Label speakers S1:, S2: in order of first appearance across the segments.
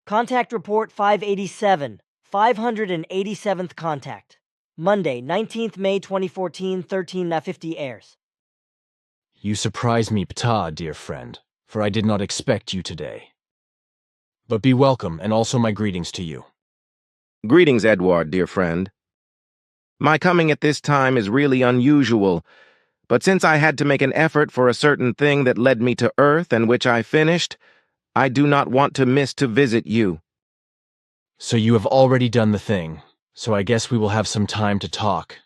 S1: Contact Report 587, 587th contact. Monday, 19th May 2014, 13:50 airs.
S2: You surprise me, Ptah, dear friend, for I did not expect you today. But be welcome, and also my greetings to you.
S3: Greetings, Edward, dear friend. My coming at this time is really unusual, but since I had to make an effort for a certain thing that led me to Earth and which I finished, I do not want to miss to visit you.
S2: So you have already done the thing, so I guess we will have some time to talk,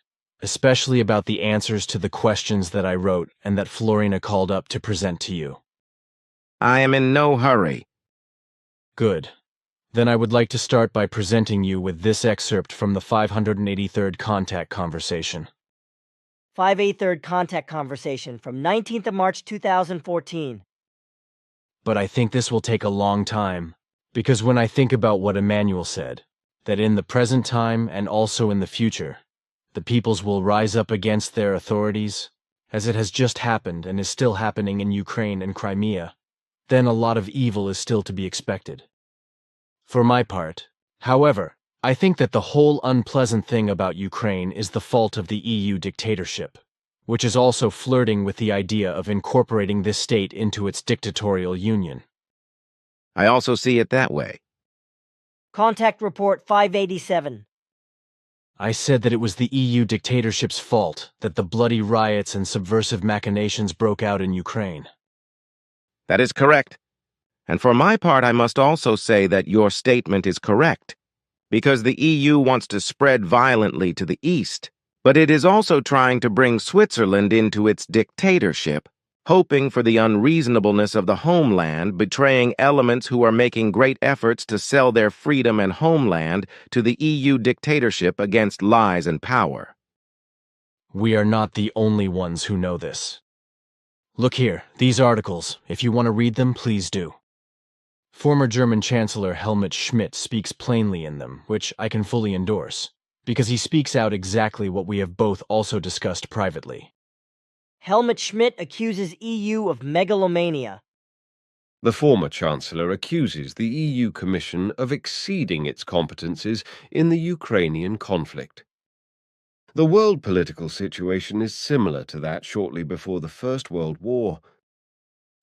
S2: especially about the answers to the questions that I wrote and that Florina called up to present to you.
S3: I am in no hurry.
S2: Good. Then I would like to start by presenting you with this excerpt from the 583rd Contact Conversation.
S1: 583rd Contact Conversation from 19th of March 2014.
S2: But I think this will take a long time, because when I think about what Emmanuel said, that in the present time and also in the future, the peoples will rise up against their authorities, as it has just happened and is still happening in Ukraine and Crimea, then a lot of evil is still to be expected. For my part, however, I think that the whole unpleasant thing about Ukraine is the fault of the EU dictatorship, which is also flirting with the idea of incorporating this state into its dictatorial union.
S3: I also see it that way.
S1: Contact Report 587.
S2: I said that it was the EU dictatorship's fault that the bloody riots and subversive machinations broke out in Ukraine.
S3: That is correct. And for my part, I must also say that your statement is correct, because the EU wants to spread violently to the east, but it is also trying to bring Switzerland into its dictatorship, hoping for the unreasonableness of the homeland, betraying elements who are making great efforts to sell their freedom and homeland to the EU dictatorship against lies and power.
S2: We are not the only ones who know this. Look here, these articles. If you want to read them, please do. Former German Chancellor Helmut Schmidt speaks plainly in them, which I can fully endorse, because he speaks out exactly what we have both also discussed privately.
S1: Helmut Schmidt accuses EU of megalomania.
S4: The former Chancellor accuses the EU Commission of exceeding its competencies in the Ukrainian conflict. The world political situation is similar to that shortly before the First World War.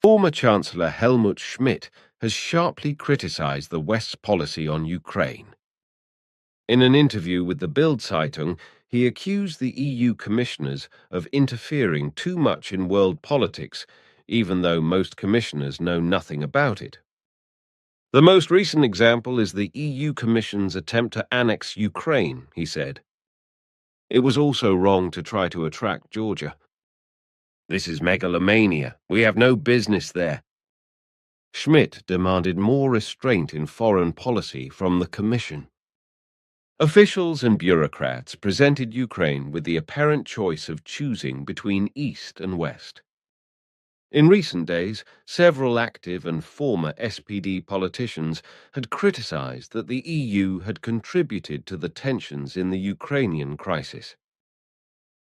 S4: Former Chancellor Helmut Schmidt has sharply criticized the West's policy on Ukraine. In an interview with the Bild-Zeitung, he accused the EU commissioners of interfering too much in world politics, even though most commissioners know nothing about it. The most recent example is the EU Commission's attempt to annex Ukraine, he said. It was also wrong to try to attract Georgia. This is megalomania. We have no business there. Schmidt demanded more restraint in foreign policy from the Commission. Officials and bureaucrats presented Ukraine with the apparent choice of choosing between East and West. In recent days, several active and former SPD politicians had criticized that the EU had contributed to the tensions in the Ukrainian crisis.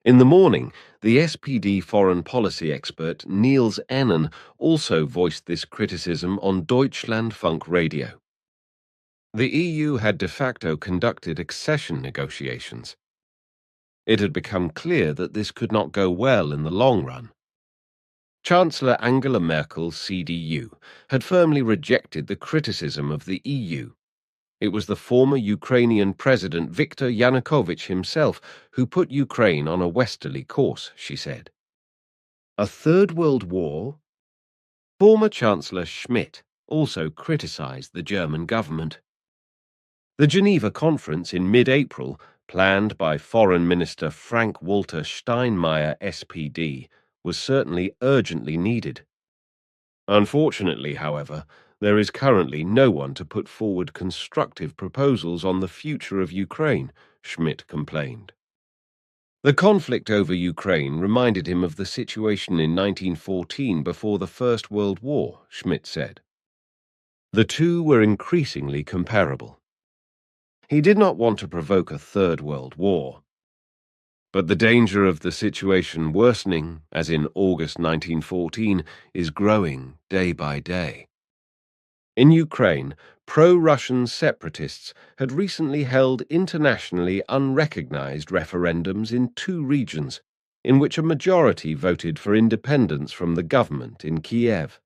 S4: In the morning, the SPD foreign policy expert Niels Ennen also voiced this criticism on Deutschlandfunk radio. The EU had de facto conducted accession negotiations. It had become clear that this could not go well in the long run. Chancellor Angela Merkel's CDU had firmly rejected the criticism of the EU. It was the former Ukrainian President Viktor Yanukovych himself who put Ukraine on a westerly course, she said. A third world war? Former Chancellor Schmidt also criticized the German government. The Geneva Conference in mid-April, planned by Foreign Minister Frank-Walter Steinmeier, SPD, was certainly urgently needed. Unfortunately, however, there is currently no one to put forward constructive proposals on the future of Ukraine, Schmidt complained. The conflict over Ukraine reminded him of the situation in 1914 before the First World War, Schmidt said. The two were increasingly comparable. He did not want to provoke a third world war. But the danger of the situation worsening, as in August 1914, is growing day by day. In Ukraine, pro-Russian separatists had recently held internationally unrecognized referendums in 2 regions, in which a majority voted for independence from the government in Kiev.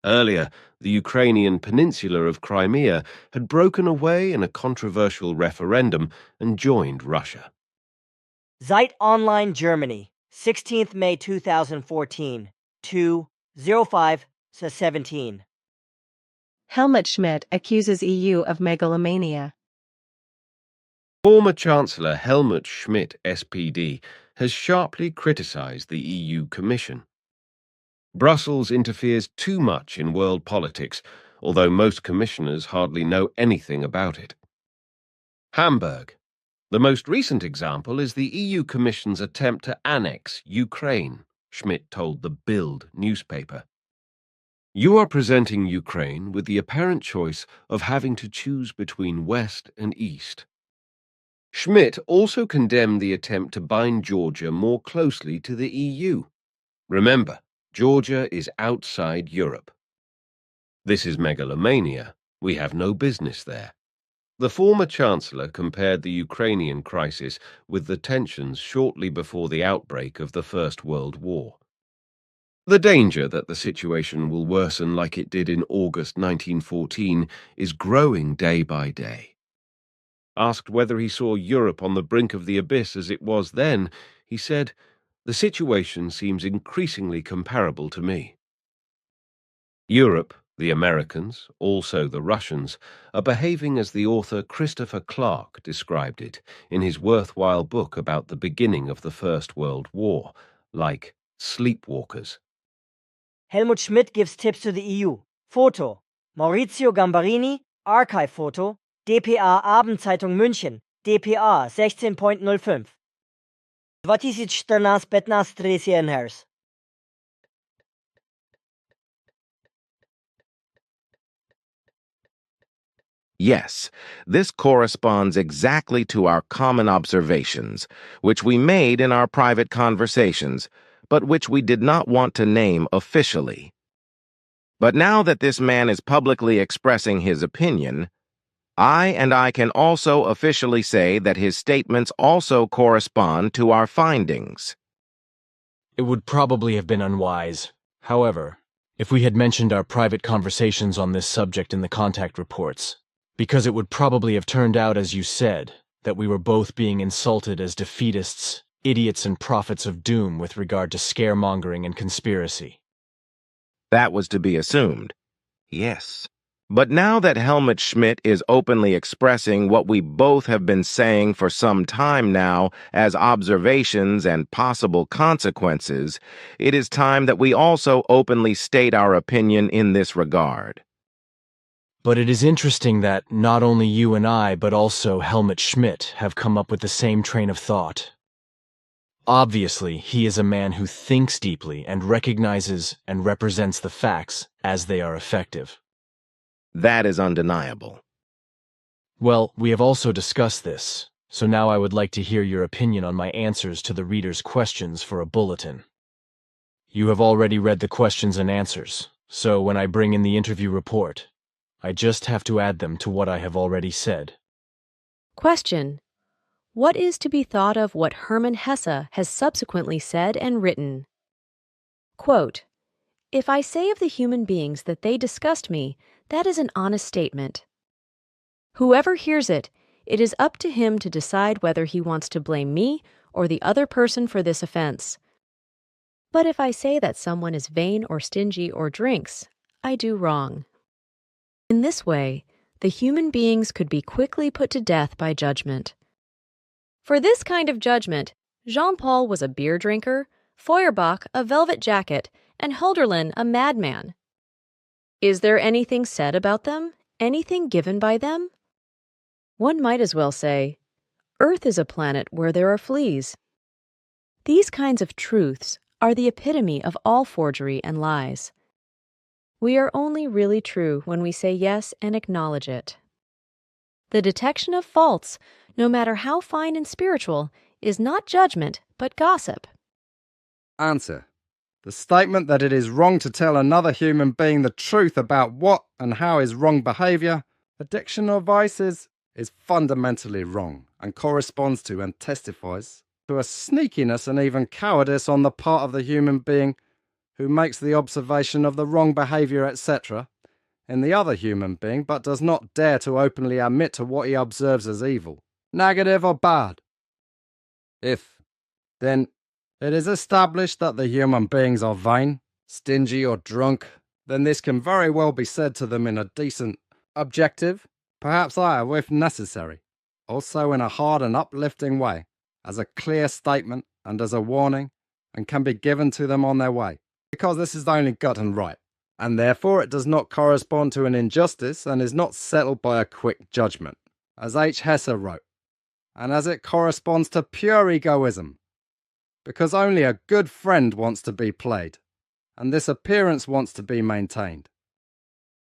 S4: Earlier, the Ukrainian peninsula of Crimea had broken away in a controversial referendum and joined Russia.
S1: Zeit Online Germany, 16th May 2014, 2:05-17.
S5: Helmut Schmidt accuses EU of megalomania.
S4: Former Chancellor Helmut Schmidt, SPD, has sharply criticized the EU Commission. Brussels interferes too much in world politics, although most commissioners hardly know anything about it. Hamburg. The most recent example is the EU Commission's attempt to annex Ukraine, Schmidt told the Bild newspaper. You are presenting Ukraine with the apparent choice of having to choose between West and East. Schmidt also condemned the attempt to bind Georgia more closely to the EU. Remember, Georgia is outside Europe. This is megalomania. We have no business there. The former Chancellor compared the Ukrainian crisis with the tensions shortly before the outbreak of the First World War. The danger that the situation will worsen like it did in August 1914 is growing day by day. Asked whether he saw Europe on the brink of the abyss as it was then, he said, "The situation seems increasingly comparable to me." Europe, the Americans, also the Russians, are behaving as the author Christopher Clark described it in his worthwhile book about the beginning of the First World War, like sleepwalkers.
S1: Helmut Schmidt gives tips to the EU. Foto: Maurizio Gambarini, Archive Foto, dpa Abendzeitung München, dpa 16.05. 2014-15 Hers.
S3: Yes, this corresponds exactly to our common observations, which we made in our private conversations, but which we did not want to name officially. But now that this man is publicly expressing his opinion, I can also officially say that his statements also correspond to our findings.
S2: It would probably have been unwise, however, if we had mentioned our private conversations on this subject in the contact reports, because it would probably have turned out as you said, that we were both being insulted as defeatists, idiots and prophets of doom with regard to scaremongering and conspiracy.
S3: That was to be assumed. Yes. But now that Helmut Schmidt is openly expressing what we both have been saying for some time now as observations and possible consequences, it is time that we also openly state our opinion in this regard.
S2: But it is interesting that not only you and I, but also Helmut Schmidt have come up with the same train of thought. Obviously, he is a man who thinks deeply and recognizes and represents the facts as they are effective.
S3: That is undeniable.
S2: Well, we have also discussed this, so now I would like to hear your opinion on my answers to the reader's questions for a bulletin. You have already read the questions and answers, so when I bring in the interview report, I just have to add them to what I have already said.
S5: Question: what is to be thought of what Hermann Hesse has subsequently said and written? Quote, "If I say of the human beings that they disgust me, that is an honest statement. Whoever hears it, it is up to him to decide whether he wants to blame me or the other person for this offense. But if I say that someone is vain or stingy or drinks, I do wrong. In this way, the human beings could be quickly put to death by judgment. For this kind of judgment, Jean-Paul was a beer drinker, Feuerbach a velvet jacket, and Hölderlin a madman. Is there anything said about them? Anything given by them? One might as well say, Earth is a planet where there are fleas. These kinds of truths are the epitome of all forgery and lies. We are only really true when we say yes and acknowledge it. The detection of faults, no matter how fine and spiritual, is not judgment, but gossip."
S6: Answer: The statement that it is wrong to tell another human being the truth about what and how is wrong behavior, addiction or vices, is fundamentally wrong and corresponds to and testifies to a sneakiness and even cowardice on the part of the human being who makes the observation of the wrong behavior, etc., in the other human being, but does not dare to openly admit to what he observes as evil, negative or bad. If, then, it is established that the human beings are vain, stingy or drunk, then this can very well be said to them in a decent, objective, perhaps higher if necessary, also in a hard and uplifting way, as a clear statement and as a warning, and can be given to them on their way, because this is only good and right, and therefore it does not correspond to an injustice and is not settled by a quick judgment, as H. Hesse wrote, and as it corresponds to pure egoism, because only a good friend wants to be played, and this appearance wants to be maintained.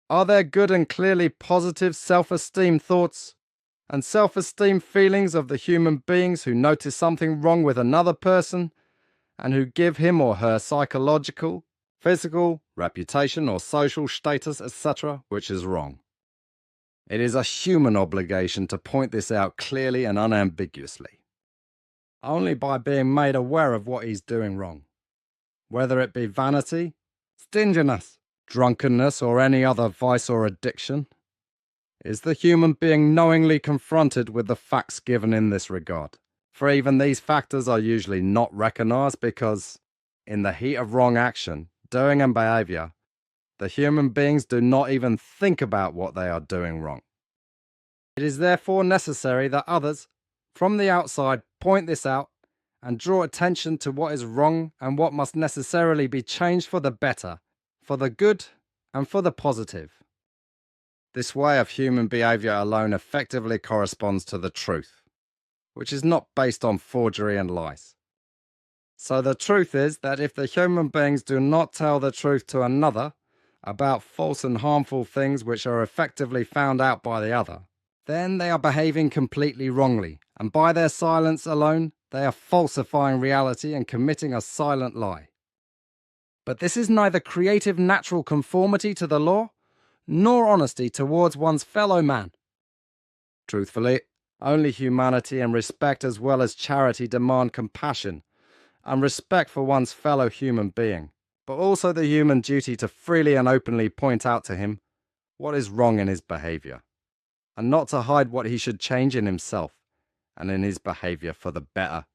S6: Are there good and clearly positive self-esteem thoughts and self-esteem feelings of the human beings who notice something wrong with another person and who give him or her psychological, physical, reputation or social status, etc., which is wrong? It is a human obligation to point this out clearly and unambiguously. Only by being made aware of what he's doing wrong, whether it be vanity, stinginess, drunkenness, or any other vice or addiction, is the human being knowingly confronted with the facts given in this regard. For even these factors are usually not recognized because, in the heat of wrong action, doing and behavior, the human beings do not even think about what they are doing wrong. It is therefore necessary that others, from the outside, point this out and draw attention to what is wrong and what must necessarily be changed for the better, for the good and for the positive. This way of human behavior alone effectively corresponds to the truth, which is not based on forgery and lies. So the truth is that if the human beings do not tell the truth to another about false and harmful things which are effectively found out by the other, then they are behaving completely wrongly, and by their silence alone, they are falsifying reality and committing a silent lie. But this is neither creative natural conformity to the law, nor honesty towards one's fellow man. Truthfully, only humanity and respect as well as charity demand compassion and respect for one's fellow human being, but also the human duty to freely and openly point out to him what is wrong in his behavior, and not to hide what he should change in himself and in his behavior for the better,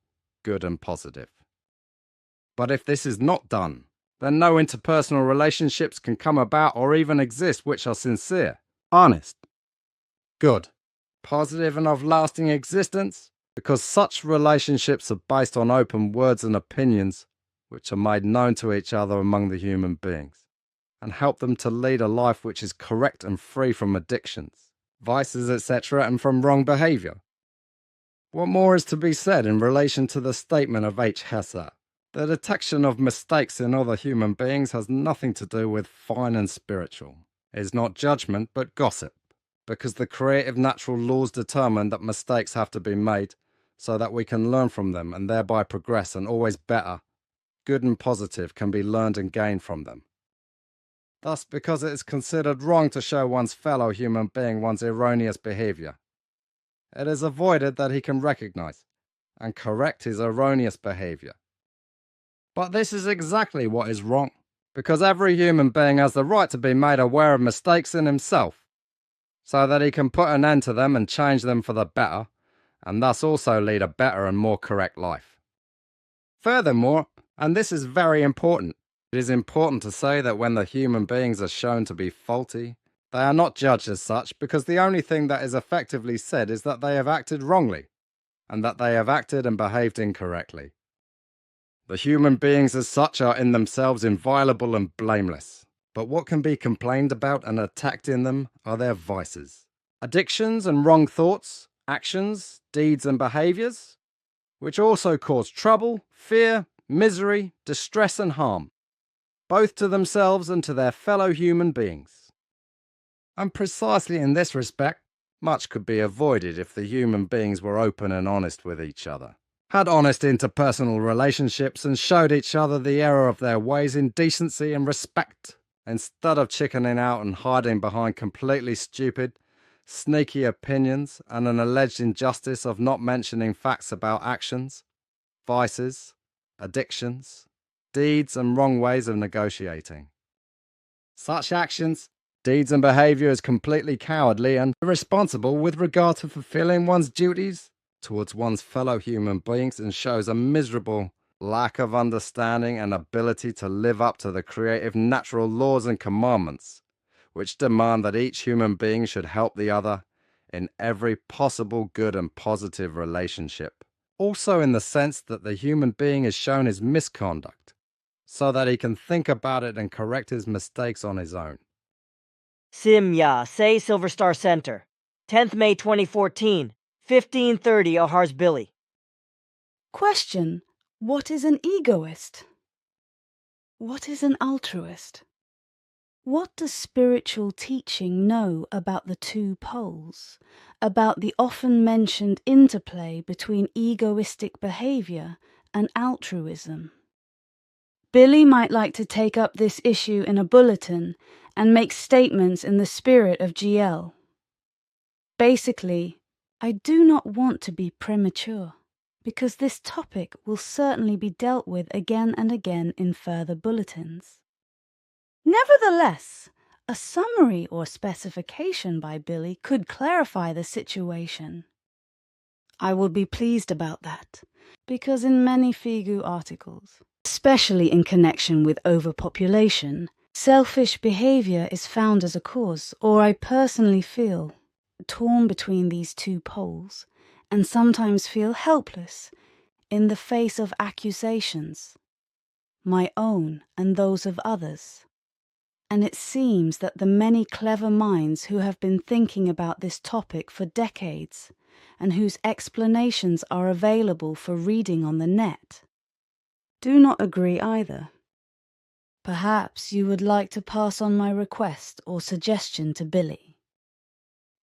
S6: good and positive. But if this is not done, then no interpersonal relationships can come about or even exist which are sincere, honest, good, positive and of lasting existence, because such relationships are based on open words and opinions which are made known to each other among the human beings, and help them to lead a life which is correct and free from addictions, vices, etc., and from wrong behavior. What more is to be said in relation to the statement of H. Hesse? The detection of mistakes in other human beings has nothing to do with fine and spiritual. It is not judgment, but gossip, because the creative natural laws determine that mistakes have to be made so that we can learn from them and thereby progress, and always better, good and positive, can be learned and gained from them. Thus, because it is considered wrong to show one's fellow human being one's erroneous behavior, it is avoided that he can recognize and correct his erroneous behavior. But this is exactly what is wrong, because every human being has the right to be made aware of mistakes in himself, so that he can put an end to them and change them for the better, and thus also lead a better and more correct life. Furthermore, and this is very important, it is important to say that when the human beings are shown to be faulty, they are not judged as such, because the only thing that is effectively said is that they have acted wrongly, and that they have acted and behaved incorrectly. The human beings as such are in themselves inviolable and blameless, but what can be complained about and attacked in them are their vices, addictions and wrong thoughts, actions, deeds and behaviors, which also cause trouble, fear, misery, distress and harm, both to themselves and to their fellow human beings. And precisely in this respect, much could be avoided if the human beings were open and honest with each other, had honest interpersonal relationships, and showed each other the error of their ways in decency and respect, instead of chickening out and hiding behind completely stupid, sneaky opinions and an alleged injustice of not mentioning facts about actions, vices, addictions, deeds, and wrong ways of negotiating. Such actions, deeds, and behaviour is completely cowardly and irresponsible with regard to fulfilling one's duties towards one's fellow human beings, and shows a miserable lack of understanding and ability to live up to the creative natural laws and commandments, which demand that each human being should help the other in every possible good and positive relationship. Also in the sense that the human being is shown his misconduct, so that he can think about it and correct his mistakes on his own.
S1: Simya, say Silver Star Center, 10th May 2014, 15:30 Ahar's Billy.
S7: Question: what is an egoist? What is an altruist? What does spiritual teaching know about the two poles, about the often mentioned interplay between egoistic behavior and altruism? Billy might like to take up this issue in a bulletin and make statements in the spirit of GL. Basically, I do not want to be premature, because this topic will certainly be dealt with again and again in further bulletins. Nevertheless, a summary or specification by Billy could clarify the situation. I will be pleased about that, because in many FIGU articles, especially in connection with overpopulation, selfish behavior is found as a cause, or I personally feel torn between these two poles, and sometimes feel helpless in the face of accusations, my own and those of others. And it seems that the many clever minds who have been thinking about this topic for decades, and whose explanations are available for reading on the net, do not agree either. Perhaps you would like to pass on my request or suggestion to Billy.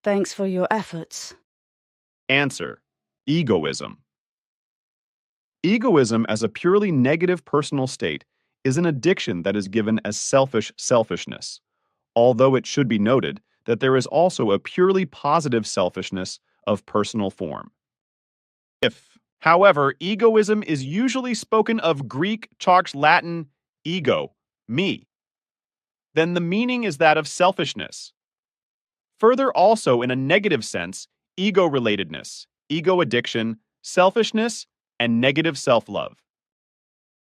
S7: Thanks for your efforts.
S8: Answer: egoism. Egoism as a purely negative personal state is an addiction that is given as selfish selfishness, although it should be noted that there is also a purely positive selfishness of personal form. If, however, egoism is usually spoken of Greek Latin ego, me, then the meaning is that of selfishness. Further, also in a negative sense, ego-relatedness, ego addiction, selfishness, and negative self-love.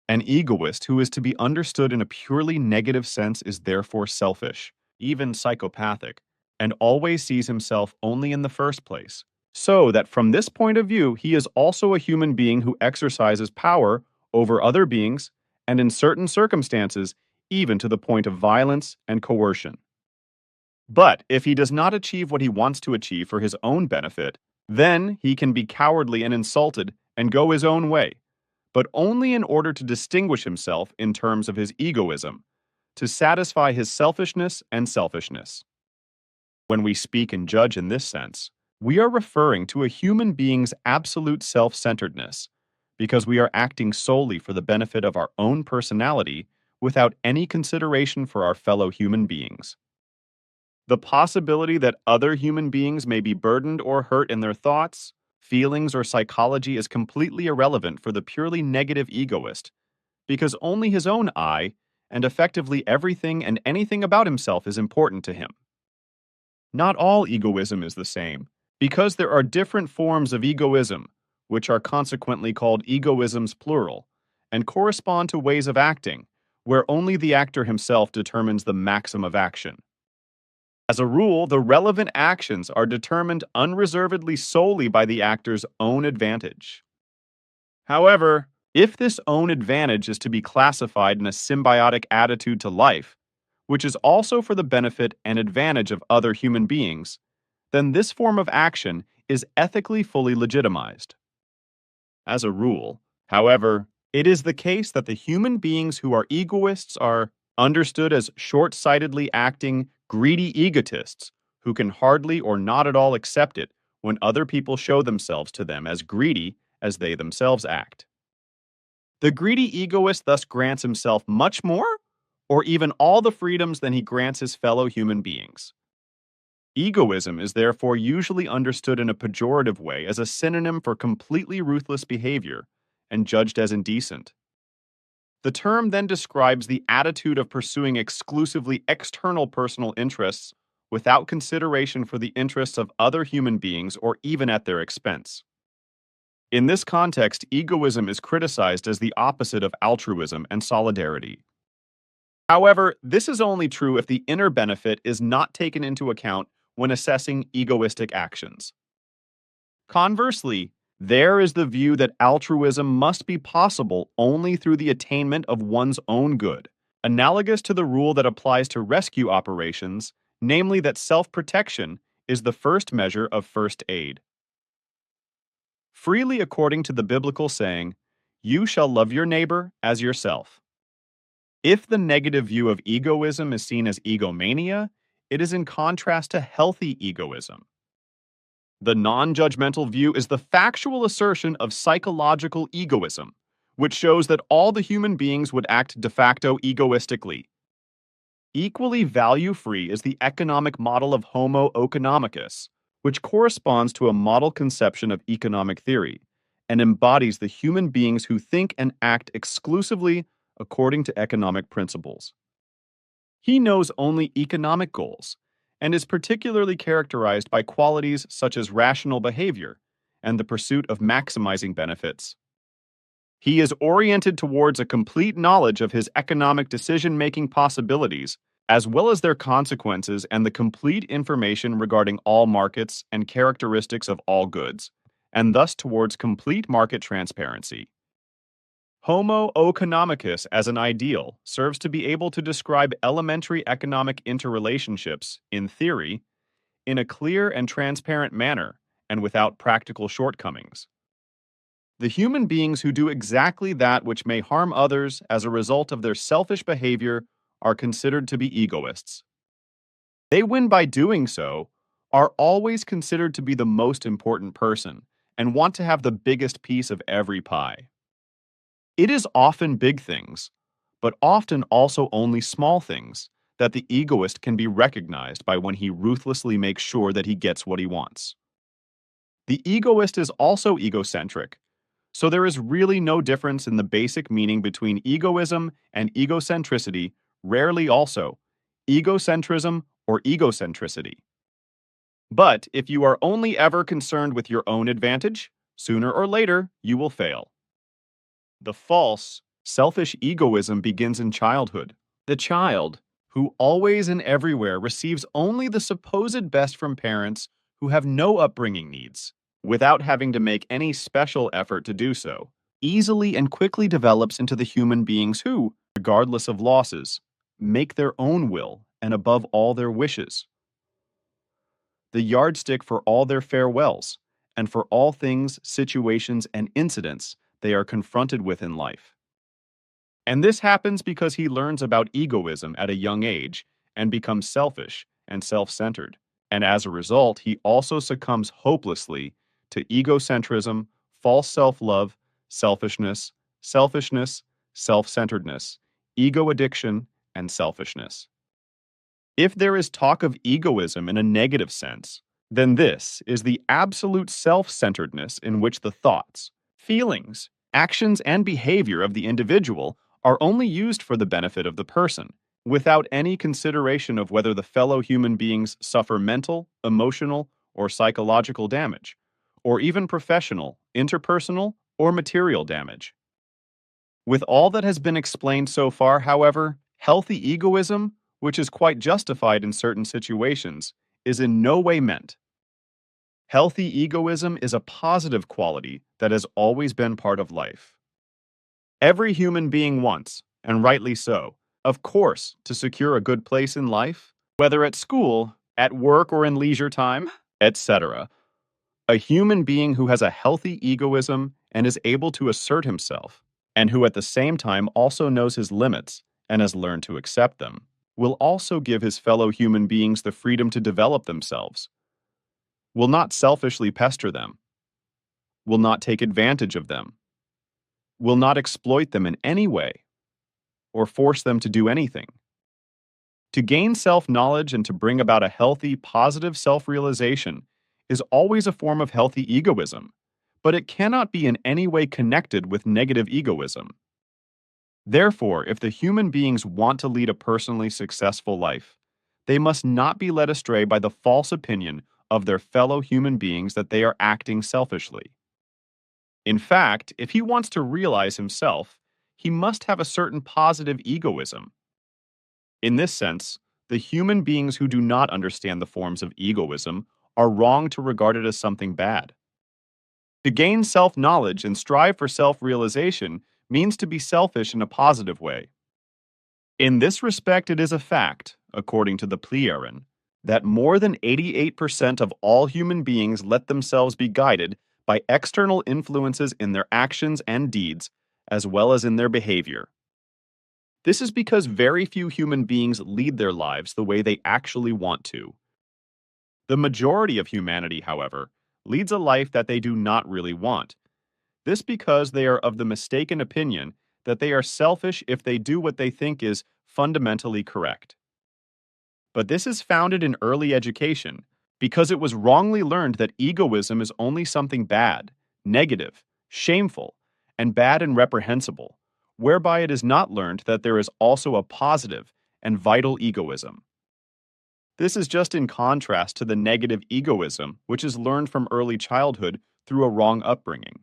S8: An egoist who is to be understood in a purely negative sense is therefore selfish, even psychopathic, and always sees himself only in the first place. So that from this point of view, he is also a human being who exercises power over other beings, and in certain circumstances, even to the point of violence and coercion. But if he does not achieve what he wants to achieve for his own benefit, then he can be cowardly and insulted and go his own way, but only in order to distinguish himself in terms of his egoism, to satisfy his selfishness and selfishness. When we speak and judge in this sense, we are referring to a human being's absolute self-centeredness, because we are acting solely for the benefit of our own personality without any consideration for our fellow human beings. The possibility that other human beings may be burdened or hurt in their thoughts, feelings, or psychology is completely irrelevant for the purely negative egoist, because only his own I, and effectively everything and anything about himself, is important to him. Not all egoism is the same, because there are different forms of egoism, which are consequently called egoisms plural, and correspond to ways of acting, where only the actor himself determines the maxim of action. As a rule, the relevant actions are determined unreservedly solely by the actor's own advantage. However, if this own advantage is to be classified in a symbiotic attitude to life, which is also for the benefit and advantage of other human beings, then this form of action is ethically fully legitimized. As a rule, however, it is the case that the human beings who are egoists are understood as short-sightedly acting, greedy egotists who can hardly or not at all accept it when other people show themselves to them as greedy as they themselves act. The greedy egoist thus grants himself much more, or even all the freedoms than he grants his fellow human beings. Egoism is therefore usually understood in a pejorative way as a synonym for completely ruthless behavior and judged as indecent. The term then describes the attitude of pursuing exclusively external personal interests without consideration for the interests of other human beings or even at their expense. In this context, egoism is criticized as the opposite of altruism and solidarity. However, this is only true if the inner benefit is not taken into account when assessing egoistic actions. Conversely, there is the view that altruism must be possible only through the attainment of one's own good, analogous to the rule that applies to rescue operations, namely that self-protection is the first measure of first aid. Freely according to the biblical saying, "You shall love your neighbor as yourself." If the negative view of egoism is seen as egomania, it is in contrast to healthy egoism. The non-judgmental view is the factual assertion of psychological egoism, which shows that all the human beings would act de facto egoistically. Equally value-free is the economic model of Homo economicus, which corresponds to a model conception of economic theory and embodies the human beings who think and act exclusively according to economic principles. He knows only economic goals and is particularly characterized by qualities such as rational behavior and the pursuit of maximizing benefits. He is oriented towards a complete knowledge of his economic decision-making possibilities, as well as their consequences and the complete information regarding all markets and characteristics of all goods, and thus towards complete market transparency. Homo economicus as an ideal serves to be able to describe elementary economic interrelationships, in theory, in a clear and transparent manner and without practical shortcomings. The human beings who do exactly that which may harm others as a result of their selfish behavior are considered to be egoists. They win by doing so, are always considered to be the most important person and want to have the biggest piece of every pie. It is often big things, but often also only small things, that the egoist can be recognized by when he ruthlessly makes sure that he gets what he wants. The egoist is also egocentric, so there is really no difference in the basic meaning between egoism and egocentricity, rarely also egocentrism or egocentricity. But if you are only ever concerned with your own advantage, sooner or later you will fail. The false, selfish egoism begins in childhood. The child, who always and everywhere receives only the supposed best from parents who have no upbringing needs, without having to make any special effort to do so, easily and quickly develops into the human beings who, regardless of losses, make their own will and above all their wishes. The yardstick for all their farewells, and for all things, situations, and incidents they are confronted with in life. And this happens because he learns about egoism at a young age and becomes selfish and self-centered. And as a result, he also succumbs hopelessly to egocentrism, false self-love, selfishness, self-centeredness, ego addiction, and selfishness. If there is talk of egoism in a negative sense, then this is the absolute self-centeredness in which the thoughts, feelings, actions, and behavior of the individual are only used for the benefit of the person, without any consideration of whether the fellow human beings suffer mental, emotional, or psychological damage, or even professional, interpersonal, or material damage. With all that has been explained so far, however, healthy egoism, which is quite justified in certain situations, is in no way meant. Healthy egoism is a positive quality that has always been part of life. Every human being wants, and rightly so, of course, to secure a good place in life, whether at school, at work, or in leisure time, etc. A human being who has a healthy egoism and is able to assert himself, and who at the same time also knows his limits and has learned to accept them, will also give his fellow human beings the freedom to develop themselves, will not selfishly pester them, will not take advantage of them, will not exploit them in any way, or force them to do anything. To gain self-knowledge and to bring about a healthy, positive self-realization is always a form of healthy egoism, but it cannot be in any way connected with negative egoism. Therefore, if the human beings want to lead a personally successful life, they must not be led astray by the false opinion of their fellow human beings that they are acting selfishly. In fact, if he wants to realize himself, he must have a certain positive egoism. In this sense, the human beings who do not understand the forms of egoism are wrong to regard it as something bad. To gain self-knowledge and strive for self-realization means to be selfish in a positive way. In this respect, it is a fact, according to the Plierin, that more than 88% of all human beings let themselves be guided by external influences in their actions and deeds, as well as in their behavior. This is because very few human beings lead their lives the way they actually want to. The majority of humanity, however, leads a life that they do not really want. This because they are of the mistaken opinion that they are selfish if they do what they think is fundamentally correct. But this is founded in early education because it was wrongly learned that egoism is only something bad, negative, shameful, and bad and reprehensible, whereby it is not learned that there is also a positive and vital egoism. This is just in contrast to the negative egoism, which is learned from early childhood through a wrong upbringing.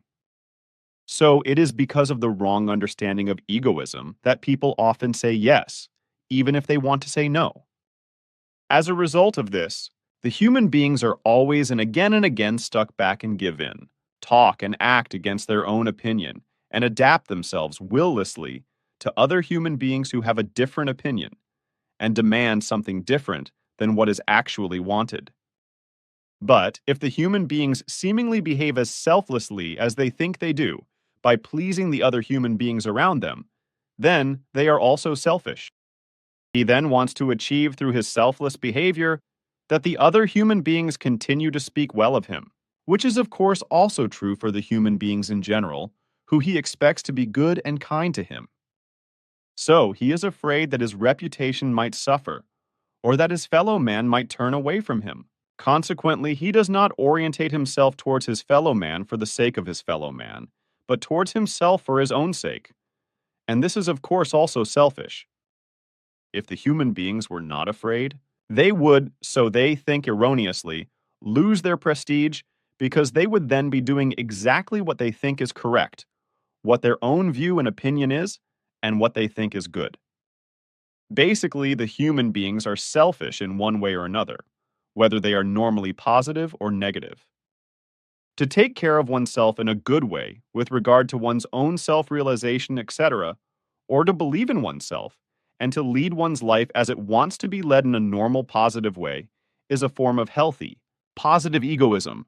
S8: So it is because of the wrong understanding of egoism that people often say yes, even if they want to say no. As a result of this, the human beings are always and again stuck back and give in, talk and act against their own opinion, and adapt themselves willlessly to other human beings who have a different opinion, and demand something different than what is actually wanted. But if the human beings seemingly behave as selflessly as they think they do, by pleasing the other human beings around them, then they are also selfish. He then wants to achieve through his selfless behavior that the other human beings continue to speak well of him, which is of course also true for the human beings in general, who he expects to be good and kind to him. So he is afraid that his reputation might suffer, or that his fellow man might turn away from him. Consequently, he does not orientate himself towards his fellow man for the sake of his fellow man, but towards himself for his own sake. And this is of course also selfish. If the human beings were not afraid, they would, so they think erroneously, lose their prestige because they would then be doing exactly what they think is correct, what their own view and opinion is, and what they think is good. Basically, the human beings are selfish in one way or another, whether they are normally positive or negative. To take care of oneself in a good way with regard to one's own self-realization, etc., or to believe in oneself, and to lead one's life as it wants to be led in a normal, positive way, is a form of healthy, positive egoism.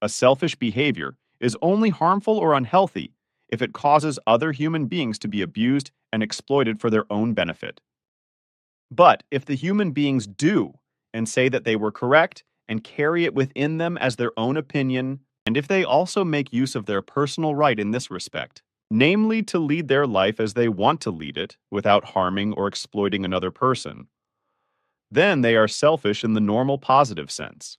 S8: A selfish behavior is only harmful or unhealthy if it causes other human beings to be abused and exploited for their own benefit. But if the human beings do and say that they were correct and carry it within them as their own opinion, and if they also make use of their personal right in this respect, namely to lead their life as they want to lead it without harming or exploiting another person, then they are selfish in the normal positive sense.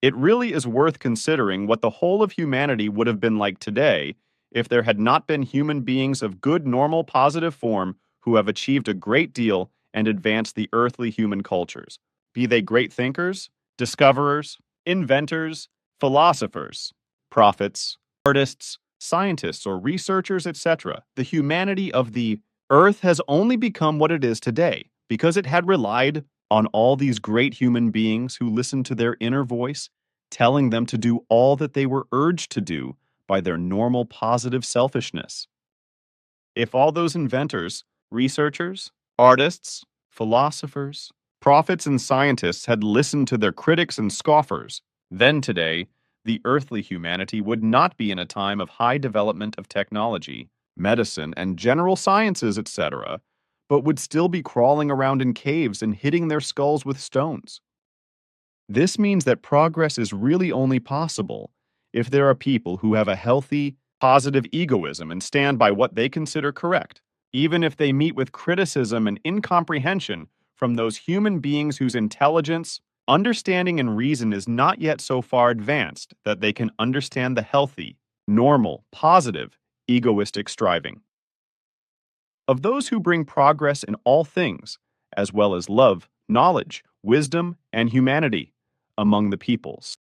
S8: It really is worth considering what the whole of humanity would have been like today if there had not been human beings of good normal positive form who have achieved a great deal and advanced the earthly human cultures, be they great thinkers, discoverers, inventors, philosophers, prophets, artists, scientists, or researchers, etc. The humanity of the earth has only become what it is today because it had relied on all these great human beings who listened to their inner voice, telling them to do all that they were urged to do by their normal positive selfishness. If all those inventors, researchers, artists, philosophers, prophets, and scientists had listened to their critics and scoffers, then today, the earthly humanity would not be in a time of high development of technology, medicine, and general sciences, etc., but would still be crawling around in caves and hitting their skulls with stones. This means that progress is really only possible if there are people who have a healthy, positive egoism and stand by what they consider correct, even if they meet with criticism and incomprehension from those human beings whose intelligence, understanding, and reason is not yet so far advanced that they can understand the healthy, normal, positive, egoistic striving. Of those who bring progress in all things, as well as love, knowledge, wisdom, and humanity among the peoples.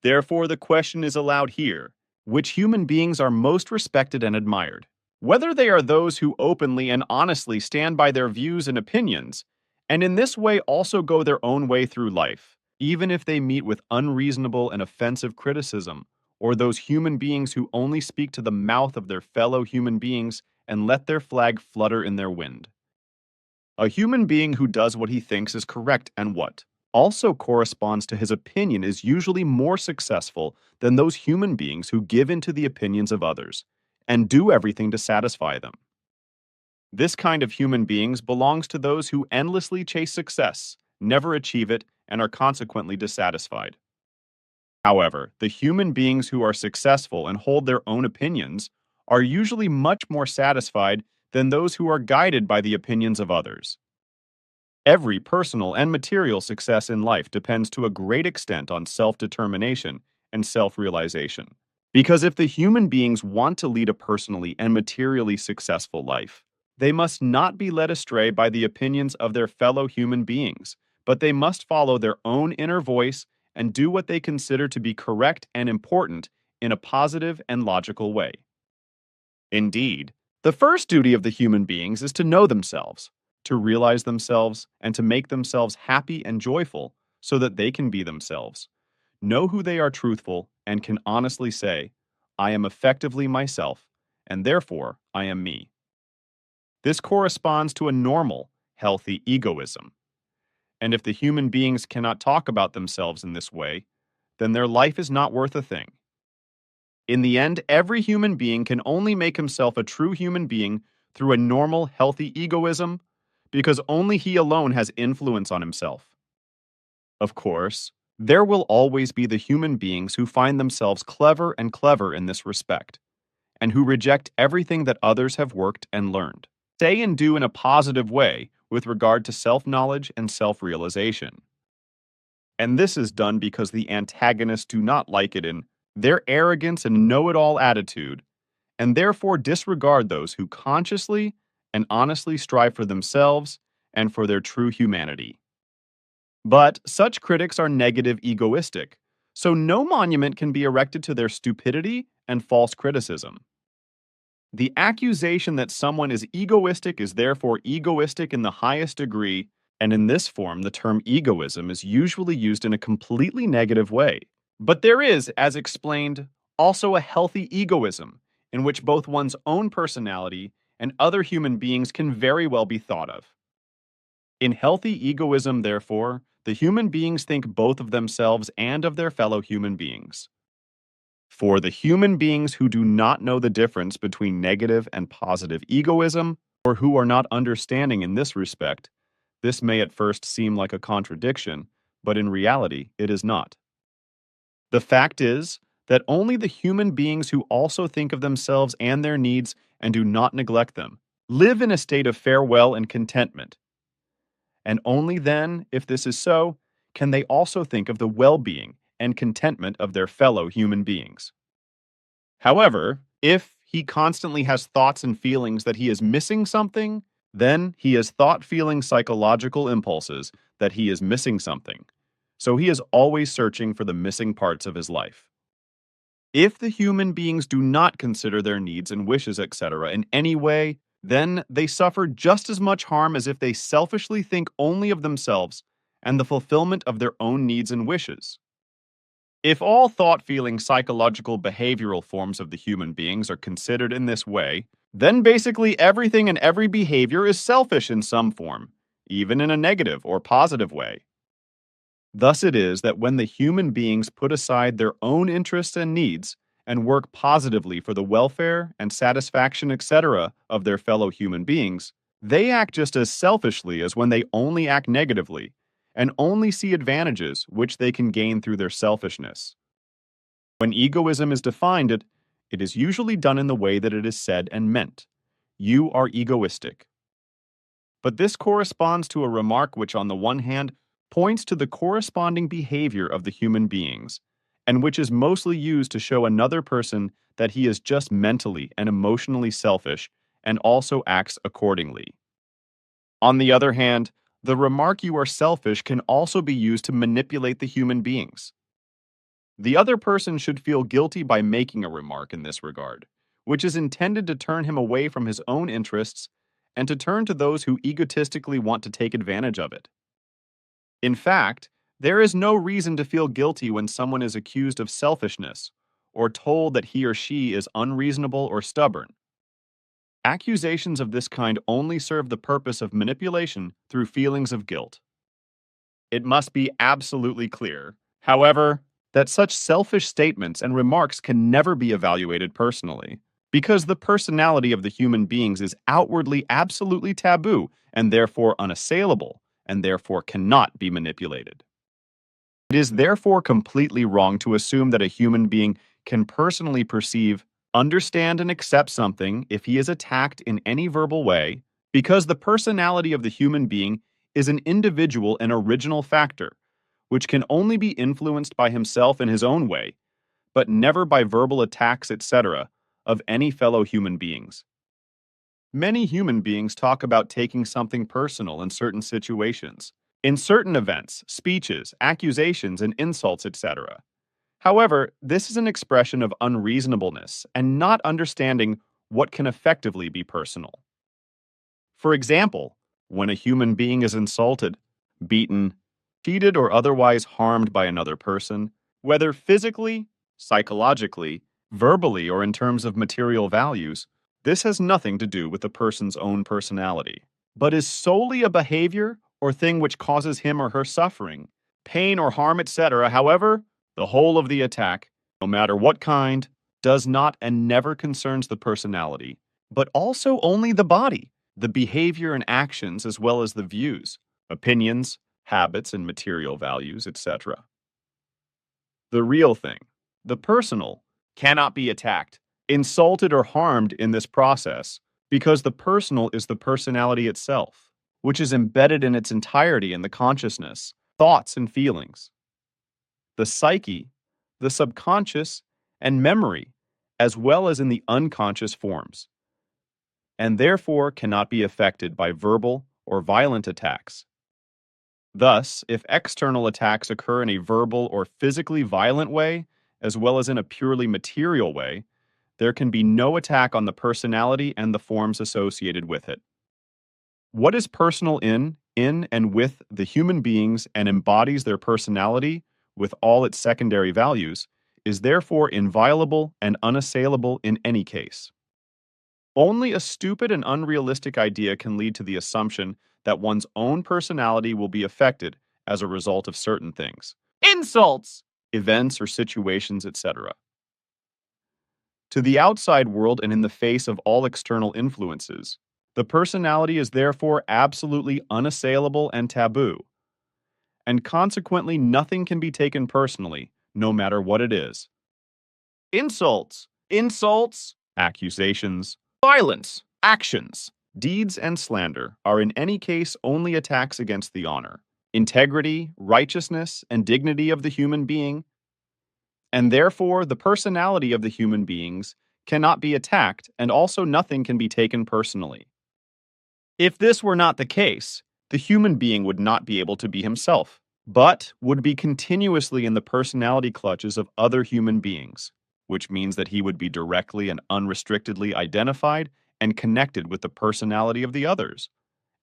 S8: Therefore, the question is aloud here, which human beings are most respected and admired? Whether they are those who openly and honestly stand by their views and opinions, and in this way also go their own way through life, even if they meet with unreasonable and offensive criticism, or those human beings who only speak to the mouth of their fellow human beings and let their flag flutter in their wind. A human being who does what he thinks is correct and what also corresponds to his opinion is usually more successful than those human beings who give in to the opinions of others and do everything to satisfy them. This kind of human beings belongs to those who endlessly chase success, never achieve it, and are consequently dissatisfied. However, the human beings who are successful and hold their own opinions are usually much more satisfied than those who are guided by the opinions of others. Every personal and material success in life depends to a great extent on self-determination and self-realization. Because if the human beings want to lead a personally and materially successful life, they must not be led astray by the opinions of their fellow human beings, but they must follow their own inner voice and do what they consider to be correct and important in a positive and logical way. Indeed, the first duty of the human beings is to know themselves, to realize themselves, and to make themselves happy and joyful so that they can be themselves, know who they are truthful, and can honestly say, I am effectively myself, and therefore I am me. This corresponds to a normal, healthy egoism. And if the human beings cannot talk about themselves in this way, then their life is not worth a thing. In the end, every human being can only make himself a true human being through a normal, healthy egoism, because only he alone has influence on himself. Of course, there will always be the human beings who find themselves clever in this respect, and who reject everything that others have worked and learned, say and do in a positive way with regard to self-knowledge and self-realization. And this is done because the antagonists do not like it in their arrogance and know-it-all attitude, and therefore disregard those who consciously and honestly strive for themselves and for their true humanity. But such critics are negative egoistic, so no monument can be erected to their stupidity and false criticism. The accusation that someone is egoistic is therefore egoistic in the highest degree, and in this form the term egoism is usually used in a completely negative way. But there is, as explained, also a healthy egoism, in which both one's own personality and other human beings can very well be thought of. In healthy egoism, therefore, the human beings think both of themselves and of their fellow human beings. For the human beings who do not know the difference between negative and positive egoism, or who are not understanding in this respect, this may at first seem like a contradiction, but in reality it is not. The fact is that only the human beings who also think of themselves and their needs and do not neglect them live in a state of farewell and contentment. And only then, if this is so, can they also think of the well-being and contentment of their fellow human beings. However, if he constantly has thoughts and feelings that he is missing something, then he has thought, feeling, psychological impulses that he is missing something. So he is always searching for the missing parts of his life. If the human beings do not consider their needs and wishes, etc., in any way, then they suffer just as much harm as if they selfishly think only of themselves and the fulfillment of their own needs and wishes. If all thought, feeling, psychological, behavioral forms of the human beings are considered in this way, then basically everything and every behavior is selfish in some form, even in a negative or positive way. Thus it is that when the human beings put aside their own interests and needs and work positively for the welfare and satisfaction, etc., of their fellow human beings, they act just as selfishly as when they only act negatively and only see advantages which they can gain through their selfishness. When egoism is defined, it is usually done in the way that it is said and meant. You are egoistic. But this corresponds to a remark which, on the one hand, points to the corresponding behavior of the human beings, and which is mostly used to show another person that he is just mentally and emotionally selfish and also acts accordingly. On the other hand, the remark "you are selfish" can also be used to manipulate the human beings. The other person should feel guilty by making a remark in this regard, which is intended to turn him away from his own interests and to turn to those who egotistically want to take advantage of it. In fact, there is no reason to feel guilty when someone is accused of selfishness or told that he or she is unreasonable or stubborn. Accusations of this kind only serve the purpose of manipulation through feelings of guilt. It must be absolutely clear, however, that such selfish statements and remarks can never be evaluated personally, because the personality of the human beings is outwardly absolutely taboo and therefore unassailable, and therefore cannot be manipulated. It is therefore completely wrong to assume that a human being can personally perceive, understand, and accept something if he is attacked in any verbal way, because the personality of the human being is an individual and original factor, which can only be influenced by himself in his own way, but never by verbal attacks, etc., of any fellow human beings. Many human beings talk about taking something personal in certain situations, in certain events, speeches, accusations, and insults, etc. However, this is an expression of unreasonableness and not understanding what can effectively be personal. For example, when a human being is insulted, beaten, cheated, or otherwise harmed by another person, whether physically, psychologically, verbally, or in terms of material values, this has nothing to do with the person's own personality, but is solely a behavior or thing which causes him or her suffering, pain or harm, etc. However, the whole of the attack, no matter what kind, does not and never concerns the personality, but also only the body, the behavior and actions, as well as the views, opinions, habits, and material values, etc. The real thing, the personal, cannot be attacked, insulted, or harmed in this process because the personal is the personality itself, which is embedded in its entirety in the consciousness, thoughts, and feelings, the psyche, the subconscious, and memory, as well as in the unconscious forms, and therefore cannot be affected by verbal or violent attacks. Thus, if external attacks occur in a verbal or physically violent way, as well as in a purely material way, there can be no attack on the personality and the forms associated with it. What is personal in and with the human beings and embodies their personality with all its secondary values is therefore inviolable and unassailable in any case. Only a stupid and unrealistic idea can lead to the assumption that one's own personality will be affected as a result of certain things, insults, events or situations, etc. To the outside world and in the face of all external influences, the personality is therefore absolutely unassailable and taboo, and consequently nothing can be taken personally, no matter what it is. Insults, accusations, violence, actions, deeds, and slander are in any case only attacks against the honor, integrity, righteousness, and dignity of the human being, and therefore the personality of the human beings cannot be attacked, and also nothing can be taken personally. If this were not the case, the human being would not be able to be himself, but would be continuously in the personality clutches of other human beings, which means that he would be directly and unrestrictedly identified and connected with the personality of the others,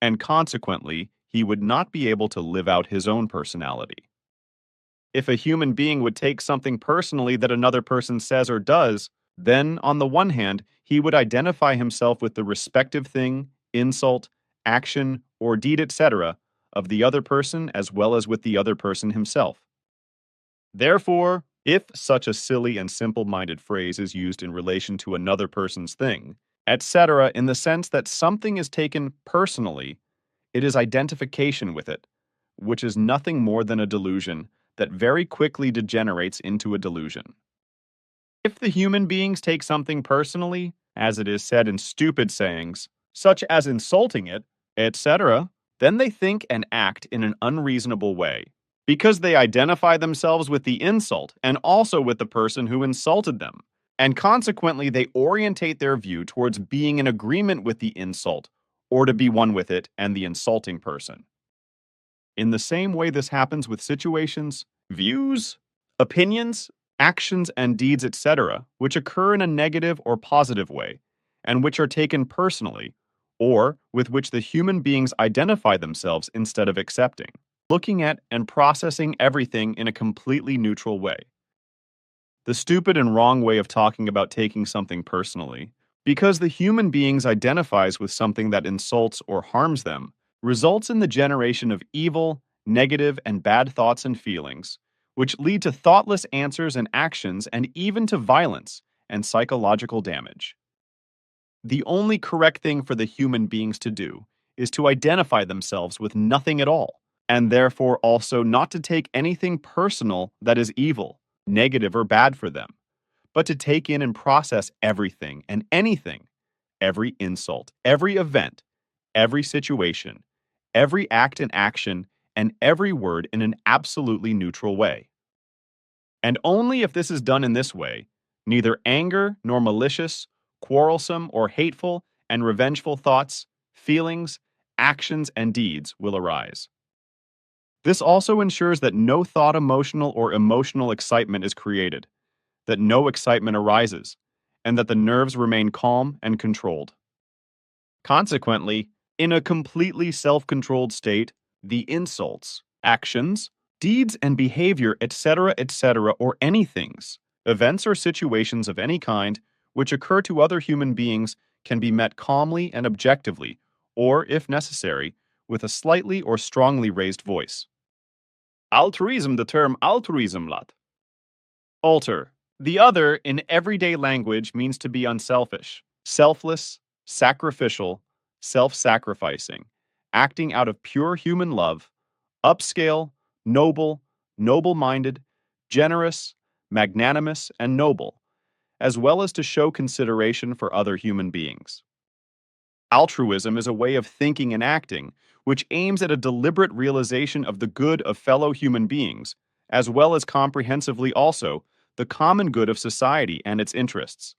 S8: and consequently, he would not be able to live out his own personality. If a human being would take something personally that another person says or does, then, on the one hand, he would identify himself with the respective thing, insult, action, or deed, etc., of the other person as well as with the other person himself. Therefore, if such a silly and simple-minded phrase is used in relation to another person's thing, etc., in the sense that something is taken personally, it is identification with it, which is nothing more than a delusion that very quickly degenerates into a delusion. If the human beings take something personally, as it is said in stupid sayings, such as insulting it, etc., then they think and act in an unreasonable way, because they identify themselves with the insult and also with the person who insulted them, and consequently they orientate their view towards being in agreement with the insult, or to be one with it and the insulting person. In the same way this happens with situations, views, opinions, actions and deeds, etc., which occur in a negative or positive way, and which are taken personally, or with which the human beings identify themselves instead of accepting, looking at and processing everything in a completely neutral way. The stupid and wrong way of talking about taking something personally, because the human beings identifies with something that insults or harms them, results in the generation of evil, negative, and bad thoughts and feelings, which lead to thoughtless answers and actions and even to violence and psychological damage. The only correct thing for the human beings to do is to identify themselves with nothing at all, and therefore also not to take anything personal that is evil, negative, or bad for them, but to take in and process everything and anything, every insult, every event, every situation, every act and action, and every word in an absolutely neutral way. And only if this is done in this way, neither anger nor malicious, quarrelsome, or hateful and revengeful thoughts, feelings, actions, and deeds will arise. This also ensures that no thought emotional or emotional excitement is created, that no excitement arises, and that the nerves remain calm and controlled. Consequently, in a completely self-controlled state, the insults, actions, deeds and behavior, etc., or anythings, events or situations of any kind, which occur to other human beings can be met calmly and objectively, or, if necessary, with a slightly or strongly raised voice. Altruism, the term altruism lat. Alter. The other, in everyday language, means to be unselfish, selfless, sacrificial, self-sacrificing, acting out of pure human love, upscale, noble, noble-minded, generous, magnanimous, and noble, as well as to show consideration for other human beings. Altruism is a way of thinking and acting which aims at a deliberate realization of the good of fellow human beings, as well as comprehensively also the common good of society and its interests.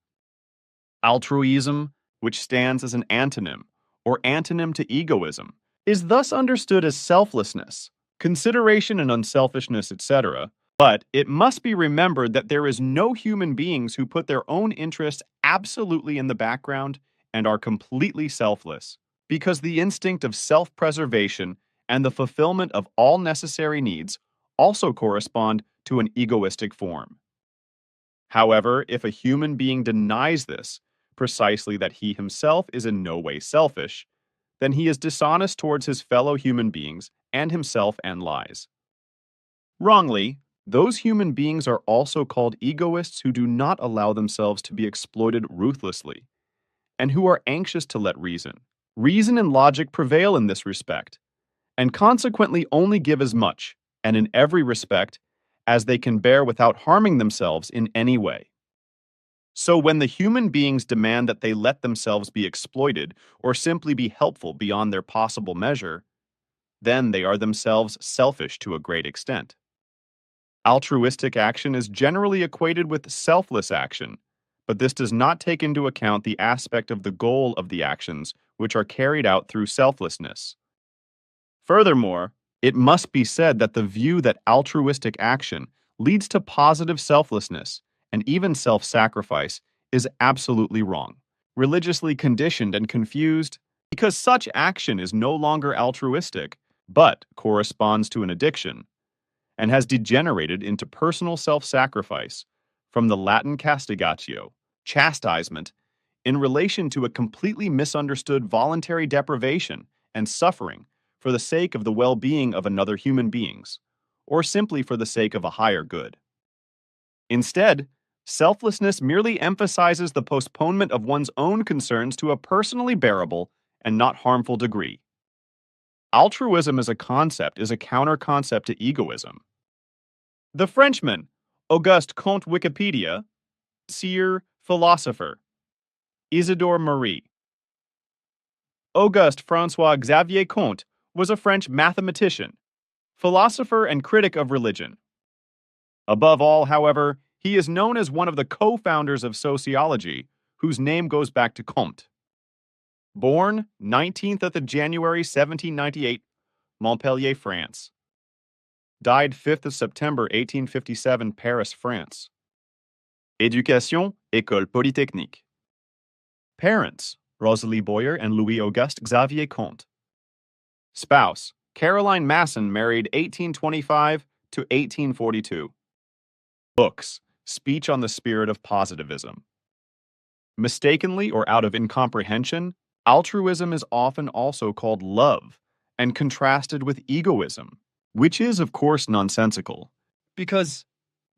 S8: Altruism, which stands as an antonym, or antonym to egoism, is thus understood as selflessness, consideration and unselfishness, etc., but it must be remembered that there is no human beings who put their own interests absolutely in the background and are completely selfless, because the instinct of self-preservation and the fulfillment of all necessary needs also correspond to an egoistic form. However, if a human being denies this, precisely that he himself is in no way selfish, then he is dishonest towards his fellow human beings and himself and lies. Wrongly, those human beings are also called egoists who do not allow themselves to be exploited ruthlessly, and who are anxious to let reason and logic prevail in this respect, and consequently only give as much, and in every respect, as they can bear without harming themselves in any way. So when the human beings demand that they let themselves be exploited or simply be helpful beyond their possible measure, then they are themselves selfish to a great extent. Altruistic action is generally equated with selfless action, but this does not take into account the aspect of the goal of the actions which are carried out through selflessness. Furthermore, it must be said that the view that altruistic action leads to positive selflessness and even self-sacrifice is absolutely wrong, religiously conditioned and confused, because such action is no longer altruistic, but corresponds to an addiction, and has degenerated into personal self-sacrifice from the Latin castigatio, chastisement, in relation to a completely misunderstood voluntary deprivation and suffering for the sake of the well-being of another human beings, or simply for the sake of a higher good. Instead, selflessness merely emphasizes the postponement of one's own concerns to a personally bearable and not harmful degree. Altruism as a concept is a counter-concept to egoism. The Frenchman, Auguste Comte Wikipedia, Seer, philosopher. Isidore Marie. Auguste François Xavier Comte was a French mathematician, philosopher, and critic of religion. Above all, however, he is known as one of the co-founders of sociology, whose name goes back to Comte. Born 19th of January 1798, Montpellier, France. Died 5th of September 1857, Paris, France. Éducation, École Polytechnique. Parents, Rosalie Boyer and Louis-Auguste Xavier Comte. Spouse, Caroline Masson, married 1825 to 1842. Books, Speech on the Spirit of Positivism. Mistakenly or out of incomprehension, altruism is often also called love and contrasted with egoism, which is, of course, nonsensical, because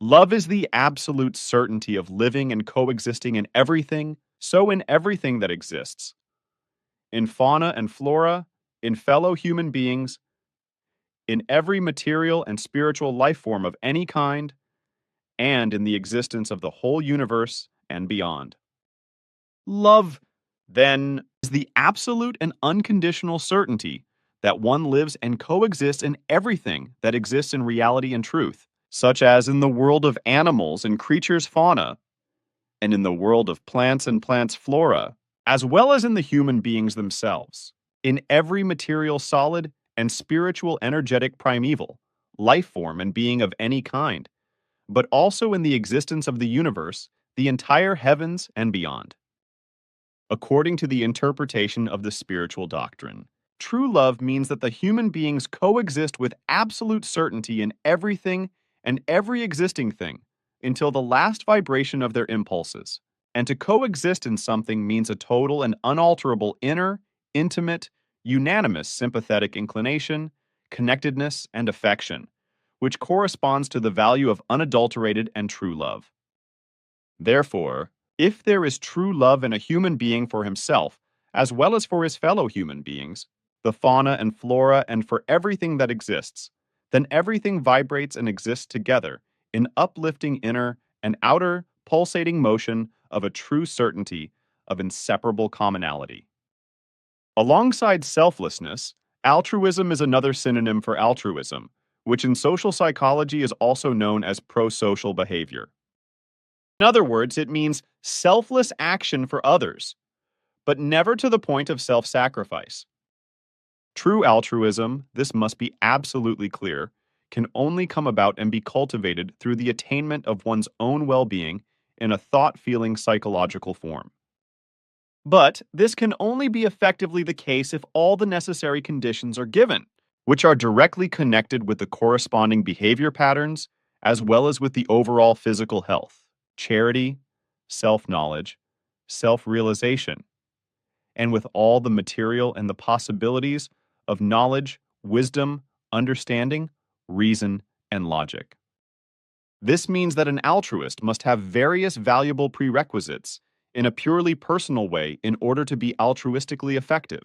S8: love is the absolute certainty of living and coexisting in everything, so in everything that exists. In fauna and flora, in fellow human beings, in every material and spiritual life form of any kind, and in the existence of the whole universe and beyond. Love, then, is the absolute and unconditional certainty that one lives and coexists in everything that exists in reality and truth, such as in the world of animals and creatures fauna, and in the world of plants and plants flora, as well as in the human beings themselves, in every material solid and spiritual energetic primeval, life form and being of any kind, but also in the existence of the universe, the entire heavens and beyond. According to the interpretation of the spiritual doctrine, true love means that the human beings coexist with absolute certainty in everything and every existing thing until the last vibration of their impulses. And to coexist in something means a total and unalterable inner, intimate, unanimous sympathetic inclination, connectedness, and affection, which corresponds to the value of unadulterated and true love. Therefore, if there is true love in a human being for himself, as well as for his fellow human beings, the fauna and flora, and for everything that exists, then everything vibrates and exists together in uplifting inner and outer pulsating motion of a true certainty of inseparable commonality. Alongside selflessness, altruism is another synonym for altruism, which in social psychology is also known as prosocial behavior. In other words, it means selfless action for others, but never to the point of self-sacrifice. True altruism, this must be absolutely clear, can only come about and be cultivated through the attainment of one's own well-being in a thought-feeling psychological form. But this can only be effectively the case if all the necessary conditions are given, which are directly connected with the corresponding behavior patterns, as well as with the overall physical health, charity, self-knowledge, self-realization, and with all the material and the possibilities of knowledge, wisdom, understanding, reason, and logic. This means that an altruist must have various valuable prerequisites in a purely personal way in order to be altruistically effective.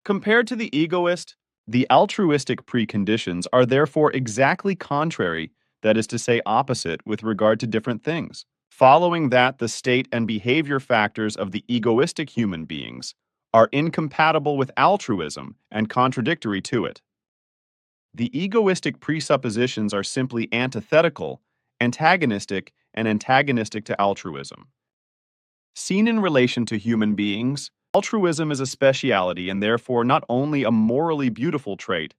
S8: Compared to the egoist, the altruistic preconditions are therefore exactly contrary, that is to say opposite, with regard to different things. Following that, the state and behavior factors of the egoistic human beings are incompatible with altruism and contradictory to it. The egoistic presuppositions are simply antithetical, antagonistic, and antagonistic to altruism. Seen in relation to human beings, altruism is a speciality and therefore not only a morally beautiful trait,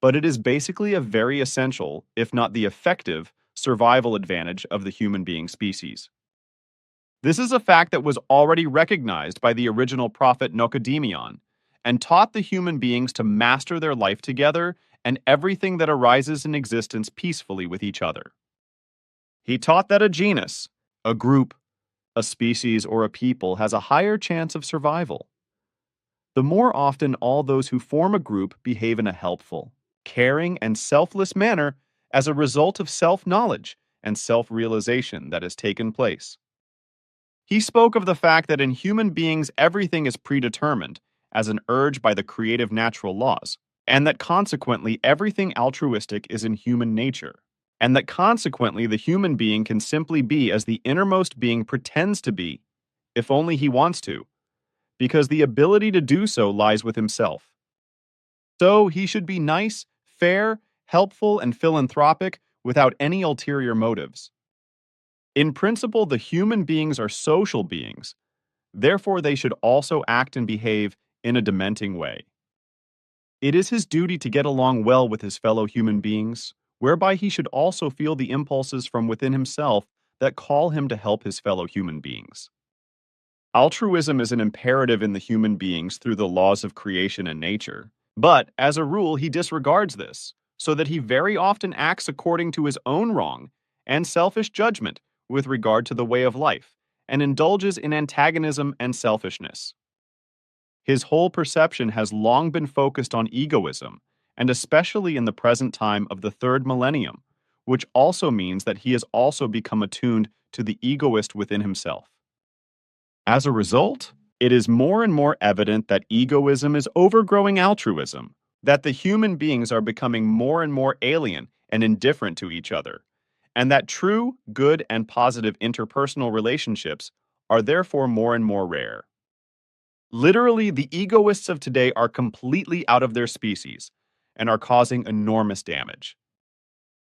S8: but it is basically a very essential, if not the effective, survival advantage of the human being species. This is a fact that was already recognized by the original prophet Nocedemion and taught the human beings to master their life together and everything that arises in existence peacefully with each other. He taught that a genus, a group, a species, or a people has a higher chance of survival the more often all those who form a group behave in a helpful, caring, and selfless manner as a result of self-knowledge and self-realization that has taken place. He spoke of the fact that in human beings everything is predetermined as an urge by the creative natural laws, and that consequently everything altruistic is in human nature. and that consequently the human being can simply be as the innermost being pretends to be, if only he wants to, because the ability to do so lies with himself. So he should be nice, fair, helpful, and philanthropic without any ulterior motives. In principle, the human beings are social beings. Therefore, they should also act and behave in a dementing way. It is his duty to get along well with his fellow human beings, whereby he should also feel the impulses from within himself that call him to help his fellow human beings. Altruism is an imperative in the human beings through the laws of creation and nature, but as a rule, he disregards this, so that he very often acts according to his own wrong and selfish judgment with regard to the way of life, and indulges in antagonism and selfishness. His whole perception has long been focused on egoism, and especially in the present time of the third millennium, which also means that he has also become attuned to the egoist within himself. As a result, it is more and more evident that egoism is overgrowing altruism, that the human beings are becoming more and more alien and indifferent to each other, and that true, good, and positive interpersonal relationships are therefore more and more rare. Literally, the egoists of today are completely out of their species and are causing enormous damage.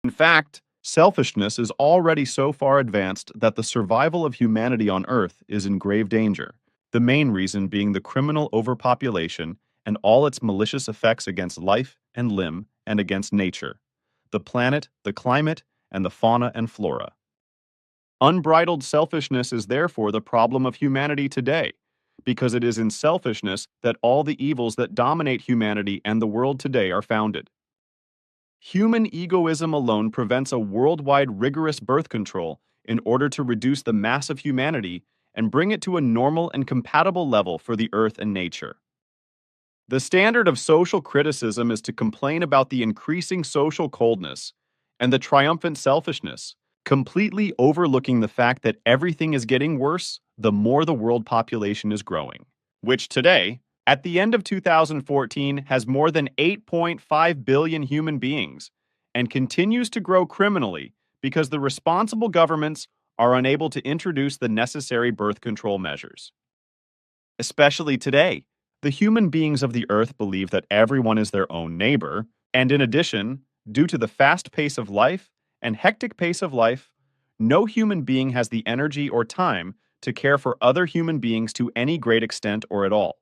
S8: In fact, selfishness is already so far advanced that the survival of humanity on Earth is in grave danger, the main reason being the criminal overpopulation and all its malicious effects against life and limb and against nature, the planet, the climate, and the fauna and flora. Unbridled selfishness is therefore the problem of humanity today, because it is in selfishness that all the evils that dominate humanity and the world today are founded. Human egoism alone prevents a worldwide rigorous birth control in order to reduce the mass of humanity and bring it to a normal and compatible level for the earth and nature. The standard of social criticism is to complain about the increasing social coldness and the triumphant selfishness, completely overlooking the fact that everything is getting worse the more the world population is growing, which today, at the end of 2014, has more than 8.5 billion human beings and continues to grow criminally because the responsible governments are unable to introduce the necessary birth control measures. Especially today, the human beings of the earth believe that everyone is their own neighbor, and in addition, due to the fast pace of life and hectic pace of life, no human being has the energy or time to care for other human beings to any great extent or at all.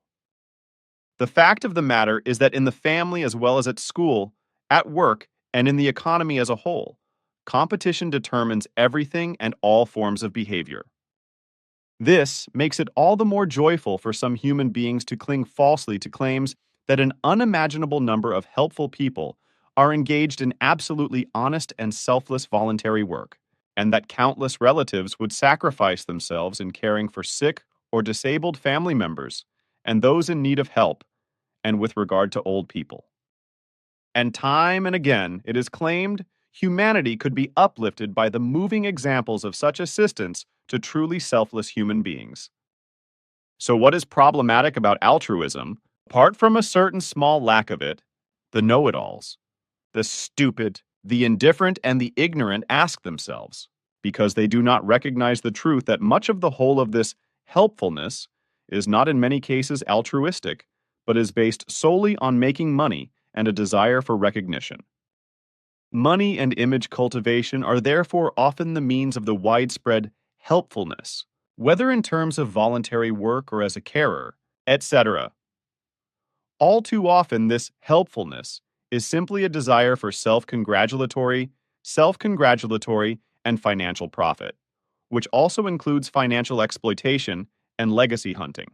S8: The fact of the matter is that in the family as well as at school, at work, and in the economy as a whole, competition determines everything and all forms of behavior. This makes it all the more joyful for some human beings to cling falsely to claims that an unimaginable number of helpful people are engaged in absolutely honest and selfless voluntary work, and that countless relatives would sacrifice themselves in caring for sick or disabled family members and those in need of help, and with regard to old people. And time and again, it is claimed humanity could be uplifted by the moving examples of such assistance to truly selfless human beings. So what is problematic about altruism, apart from a certain small lack of it? The know-it-alls, the stupid, the indifferent, and the ignorant ask themselves, because they do not recognize the truth that much of the whole of this helpfulness is not in many cases altruistic, but is based solely on making money and a desire for recognition. Money and image cultivation are therefore often the means of the widespread helpfulness, whether in terms of voluntary work or as a carer, etc. All too often, this helpfulness is simply a desire for self-congratulatory, and financial profit, which also includes financial exploitation and legacy hunting.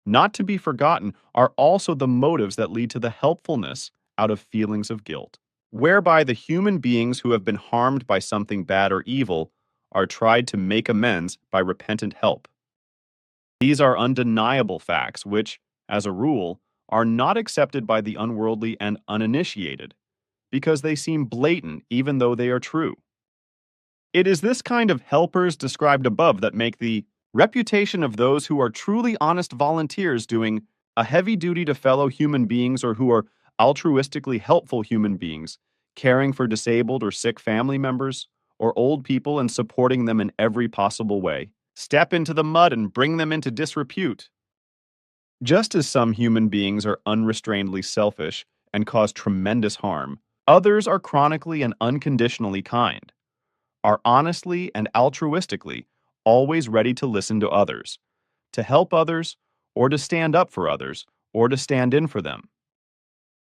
S8: Not to be forgotten are also the motives that lead to the helpfulness out of feelings of guilt, whereby the human beings who have been harmed by something bad or evil are tried to make amends by repentant help. These are undeniable facts which, as a rule, are not accepted by the unworldly and uninitiated, because they seem blatant even though they are true. It is this kind of helpers described above that make the reputation of those who are truly honest volunteers doing a heavy duty to fellow human beings or who are altruistically helpful human beings caring for disabled or sick family members, or old people and supporting them in every possible way. Step into the mud and bring them into disrepute. Just as some human beings are unrestrainedly selfish and cause tremendous harm, others are chronically and unconditionally kind, are honestly and altruistically always ready to listen to others, to help others, or to stand up for others, or to stand in for them.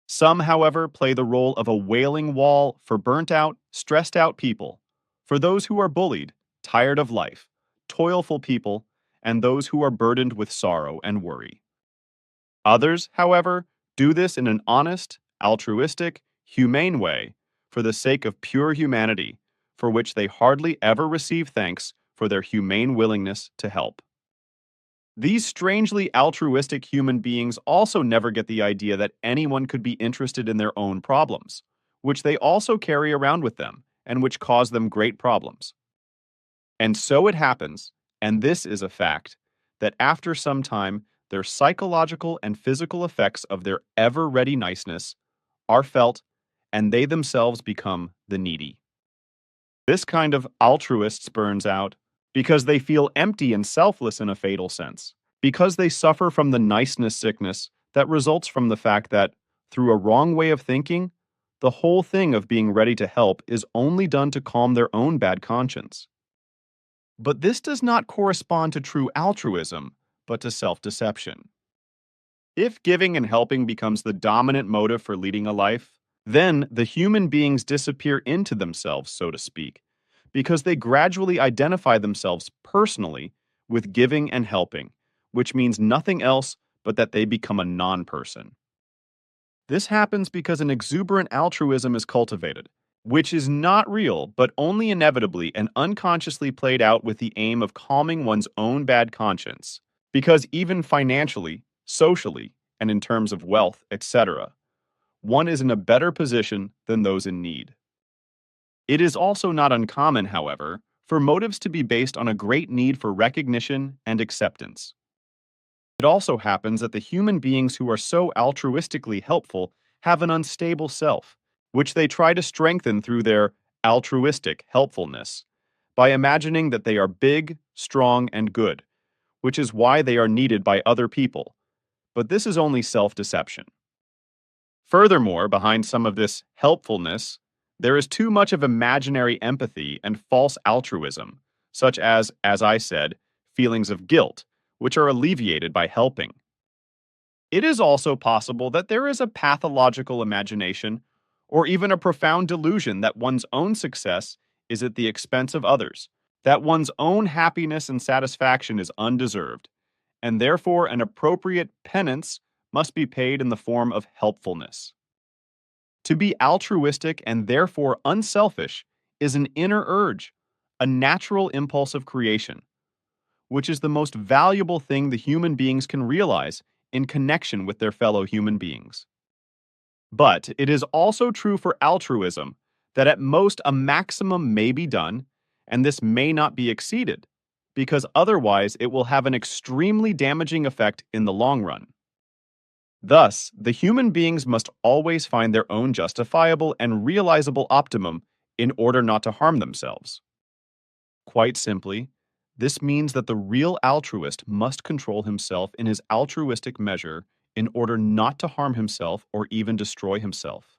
S8: Some, however, play the role of a wailing wall for burnt-out, stressed-out people, for those who are bullied, tired of life, toilful people, and those who are burdened with sorrow and worry. Others, however, do this in an honest, altruistic, humane way for the sake of pure humanity, for which they hardly ever receive thanks for their humane willingness to help. These strangely altruistic human beings also never get the idea that anyone could be interested in their own problems, which they also carry around with them and which cause them great problems. And so it happens, and this is a fact, that after some time, their psychological and physical effects of their ever-ready niceness are felt, and they themselves become the needy. This kind of altruists burns out because they feel empty and selfless in a fatal sense, because they suffer from the niceness sickness that results from the fact that, through a wrong way of thinking, the whole thing of being ready to help is only done to calm their own bad conscience. But this does not correspond to true altruism, but to self-deception. If giving and helping becomes the dominant motive for leading a life, then the human beings disappear into themselves, so to speak, because they gradually identify themselves personally with giving and helping, which means nothing else but that they become a non-person. This happens because an exuberant altruism is cultivated, which is not real, but only inevitably and unconsciously played out with the aim of calming one's own bad conscience. Because even financially, socially, and in terms of wealth, etc., one is in a better position than those in need. It is also not uncommon, however, for motives to be based on a great need for recognition and acceptance. It also happens that the human beings who are so altruistically helpful have an unstable self, which they try to strengthen through their altruistic helpfulness, by imagining that they are big, strong, and good, which is why they are needed by other people. But this is only self-deception. Furthermore, behind some of this helpfulness, there is too much of imaginary empathy and false altruism, such as I said, feelings of guilt, which are alleviated by helping. It is also possible that there is a pathological imagination, or even a profound delusion that one's own success is at the expense of others, that one's own happiness and satisfaction is undeserved, and therefore an appropriate penance must be paid in the form of helpfulness. To be altruistic and therefore unselfish is an inner urge, a natural impulse of creation, which is the most valuable thing the human beings can realize in connection with their fellow human beings. But it is also true for altruism that at most a maximum may be done, and this may not be exceeded, because otherwise it will have an extremely damaging effect in the long run. Thus, the human beings must always find their own justifiable and realizable optimum in order not to harm themselves. Quite simply, this means that the real altruist must control himself in his altruistic measure in order not to harm himself or even destroy himself.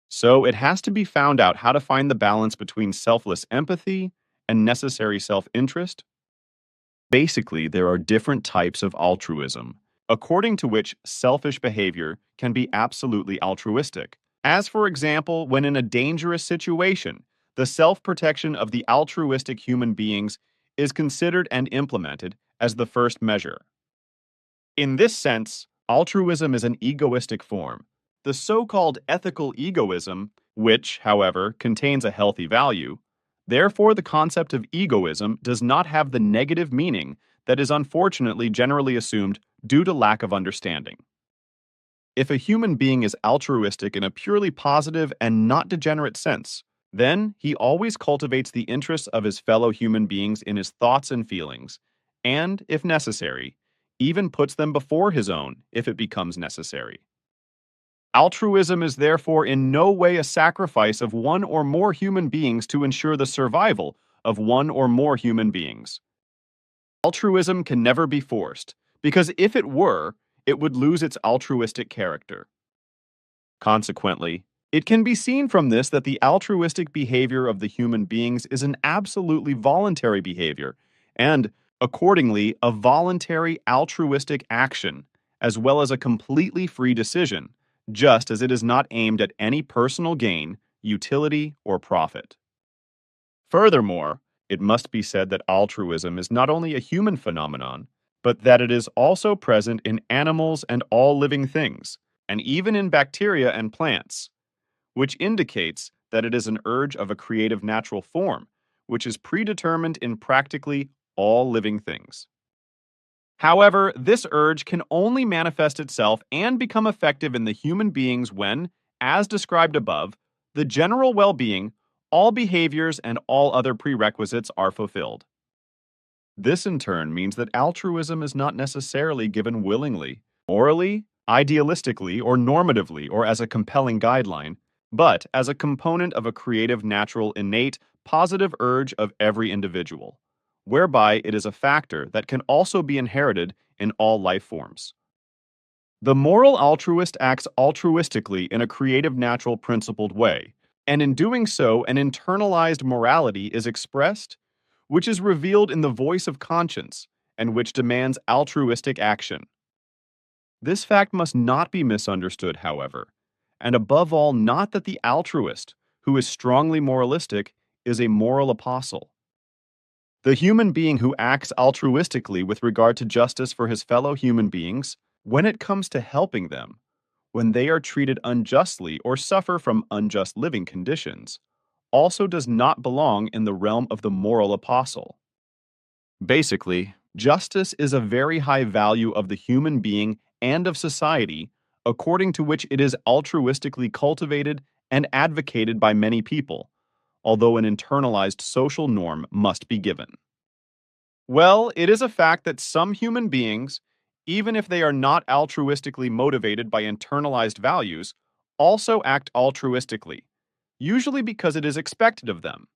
S8: So it has to be found out how to find the balance between selfless empathy and necessary self-interest. Basically, there are different types of altruism, according to which selfish behavior can be absolutely altruistic. As for example, when in a dangerous situation, the self-protection of the altruistic human beings is considered and implemented as the first measure. In this sense, altruism is an egoistic form. The so-called ethical egoism, which, however, contains a healthy value, therefore the concept of egoism does not have the negative meaning that is unfortunately generally assumed due to lack of understanding. If a human being is altruistic in a purely positive and not degenerate sense, then he always cultivates the interests of his fellow human beings in his thoughts and feelings, and, if necessary, even puts them before his own if it becomes necessary. Altruism is therefore in no way a sacrifice of one or more human beings to ensure the survival of one or more human beings. Altruism can never be forced, because if it were, it would lose its altruistic character. Consequently, it can be seen from this that the altruistic behavior of the human beings is an absolutely voluntary behavior, and, accordingly, a voluntary altruistic action, as well as a completely free decision, just as it is not aimed at any personal gain, utility, or profit. Furthermore, it must be said that altruism is not only a human phenomenon, but that it is also present in animals and all living things, and even in bacteria and plants, which indicates that it is an urge of a creative natural form, which is predetermined in practically all living things. However, this urge can only manifest itself and become effective in the human beings when, as described above, the general well-being, all behaviors, and all other prerequisites are fulfilled. This in turn means that altruism is not necessarily given willingly, morally, idealistically, or normatively, or as a compelling guideline, but as a component of a creative, natural, innate, positive urge of every individual, whereby it is a factor that can also be inherited in all life forms. The moral altruist acts altruistically in a creative, natural, principled way, and in doing so, an internalized morality is expressed, which is revealed in the voice of conscience, and which demands altruistic action. This fact must not be misunderstood, however, and above all, not that the altruist, who is strongly moralistic, is a moral apostle. The human being who acts altruistically with regard to justice for his fellow human beings, when it comes to helping them, when they are treated unjustly or suffer from unjust living conditions, also does not belong in the realm of the moral apostle. Basically, justice is a very high value of the human being and of society, according to which it is altruistically cultivated and advocated by many people, although an internalized social norm must be given. Well, it is a fact that some human beings, even if they are not altruistically motivated by internalized values, also act altruistically, usually because it is expected of them.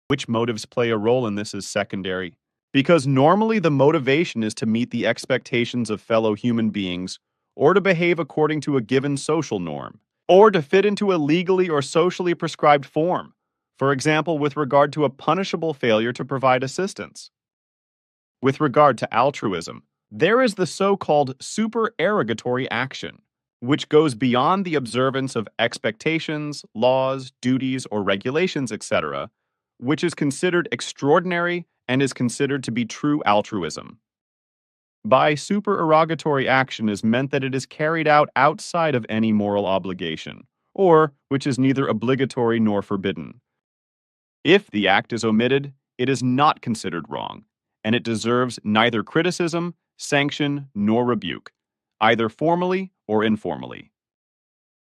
S8: Which motives play a role in this is secondary, because normally the motivation is to meet the expectations of fellow human beings, or to behave according to a given social norm, or to fit into a legally or socially prescribed form, for example, with regard to a punishable failure to provide assistance. With regard to altruism, there is the so-called supererogatory action, which goes beyond the observance of expectations, laws, duties, or regulations, etc., which is considered extraordinary and is considered to be true altruism. By supererogatory action is meant that it is carried out outside of any moral obligation, or which is neither obligatory nor forbidden. If the act is omitted, it is not considered wrong, and it deserves neither criticism, sanction, nor rebuke, either formally or informally.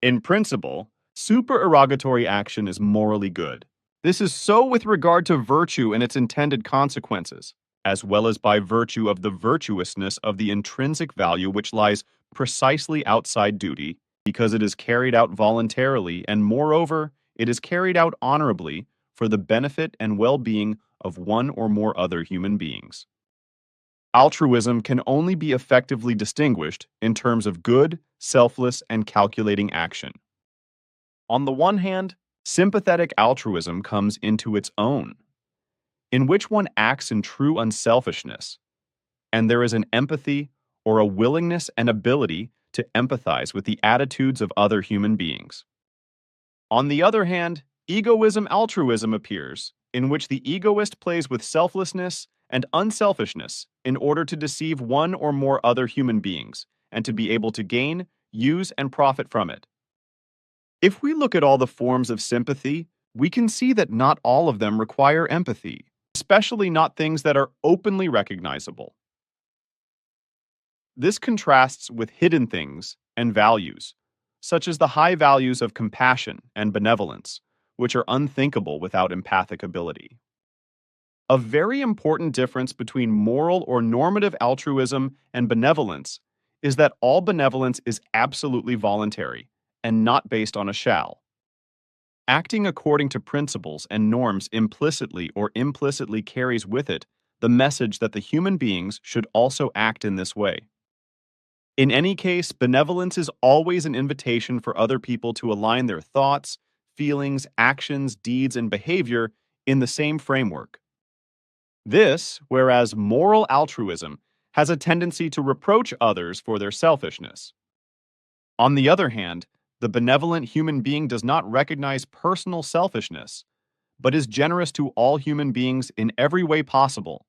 S8: In principle, supererogatory action is morally good. This is so with regard to virtue and its intended consequences, as well as by virtue of the virtuousness of the intrinsic value which lies precisely outside duty, because it is carried out voluntarily, and moreover, it is carried out honorably for the benefit and well-being of one or more other human beings. Altruism can only be effectively distinguished in terms of good, selfless, and calculating action. On the one hand, sympathetic altruism comes into its own, in which one acts in true unselfishness, and there is an empathy or a willingness and ability to empathize with the attitudes of other human beings. On the other hand, egoism altruism appears, in which the egoist plays with selflessness and unselfishness in order to deceive one or more other human beings and to be able to gain, use, and profit from it. If we look at all the forms of sympathy, we can see that not all of them require empathy, especially not things that are openly recognizable. This contrasts with hidden things and values, such as the high values of compassion and benevolence, which are unthinkable without empathic ability. A very important difference between moral or normative altruism and benevolence is that all benevolence is absolutely voluntary and not based on a shall. Acting according to principles and norms implicitly or implicitly carries with it the message that the human beings should also act in this way. In any case, benevolence is always an invitation for other people to align their thoughts, feelings, actions, deeds, and behavior in the same framework. This, whereas moral altruism has a tendency to reproach others for their selfishness. On the other hand, the benevolent human being does not recognize personal selfishness, but is generous to all human beings in every way possible.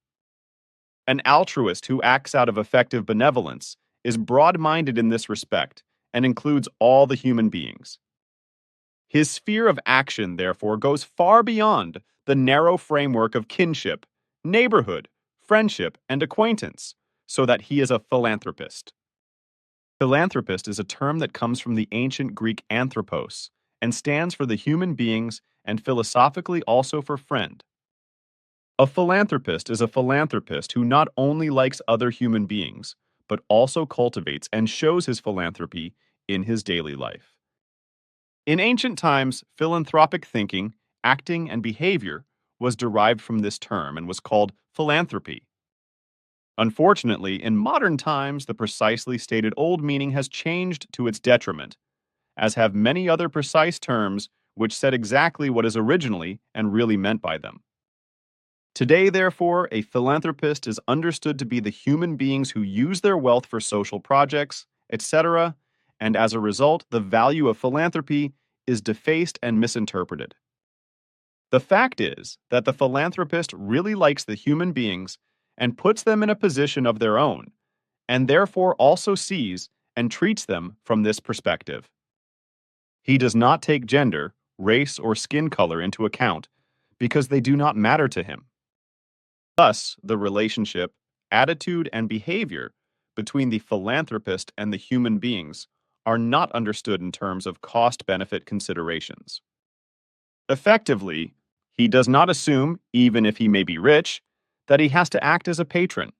S8: An altruist who acts out of effective benevolence is broad-minded in this respect and includes all the human beings. His sphere of action, therefore, goes far beyond the narrow framework of kinship, neighborhood, friendship, and acquaintance, so that he is a philanthropist. Philanthropist is a term that comes from the ancient Greek anthropos and stands for the human beings and philosophically also for friend. A philanthropist is a philanthropist who not only likes other human beings, but also cultivates and shows his philanthropy in his daily life. In ancient times, philanthropic thinking, acting, and behavior was derived from this term and was called philanthropy. Unfortunately, in modern times, the precisely stated old meaning has changed to its detriment, as have many other precise terms which said exactly what is originally and really meant by them. Today, therefore, a philanthropist is understood to be the human beings who use their wealth for social projects, etc., and as a result, the value of philanthropy is defaced and misinterpreted. The fact is that the philanthropist really likes the human beings and puts them in a position of their own, and therefore also sees and treats them from this perspective. He does not take gender, race, or skin color into account because they do not matter to him. Thus, the relationship, attitude, and behavior between the philanthropist and the human beings are not understood in terms of cost-benefit considerations. Effectively, he does not assume, even if he may be rich, that he has to act as a patron,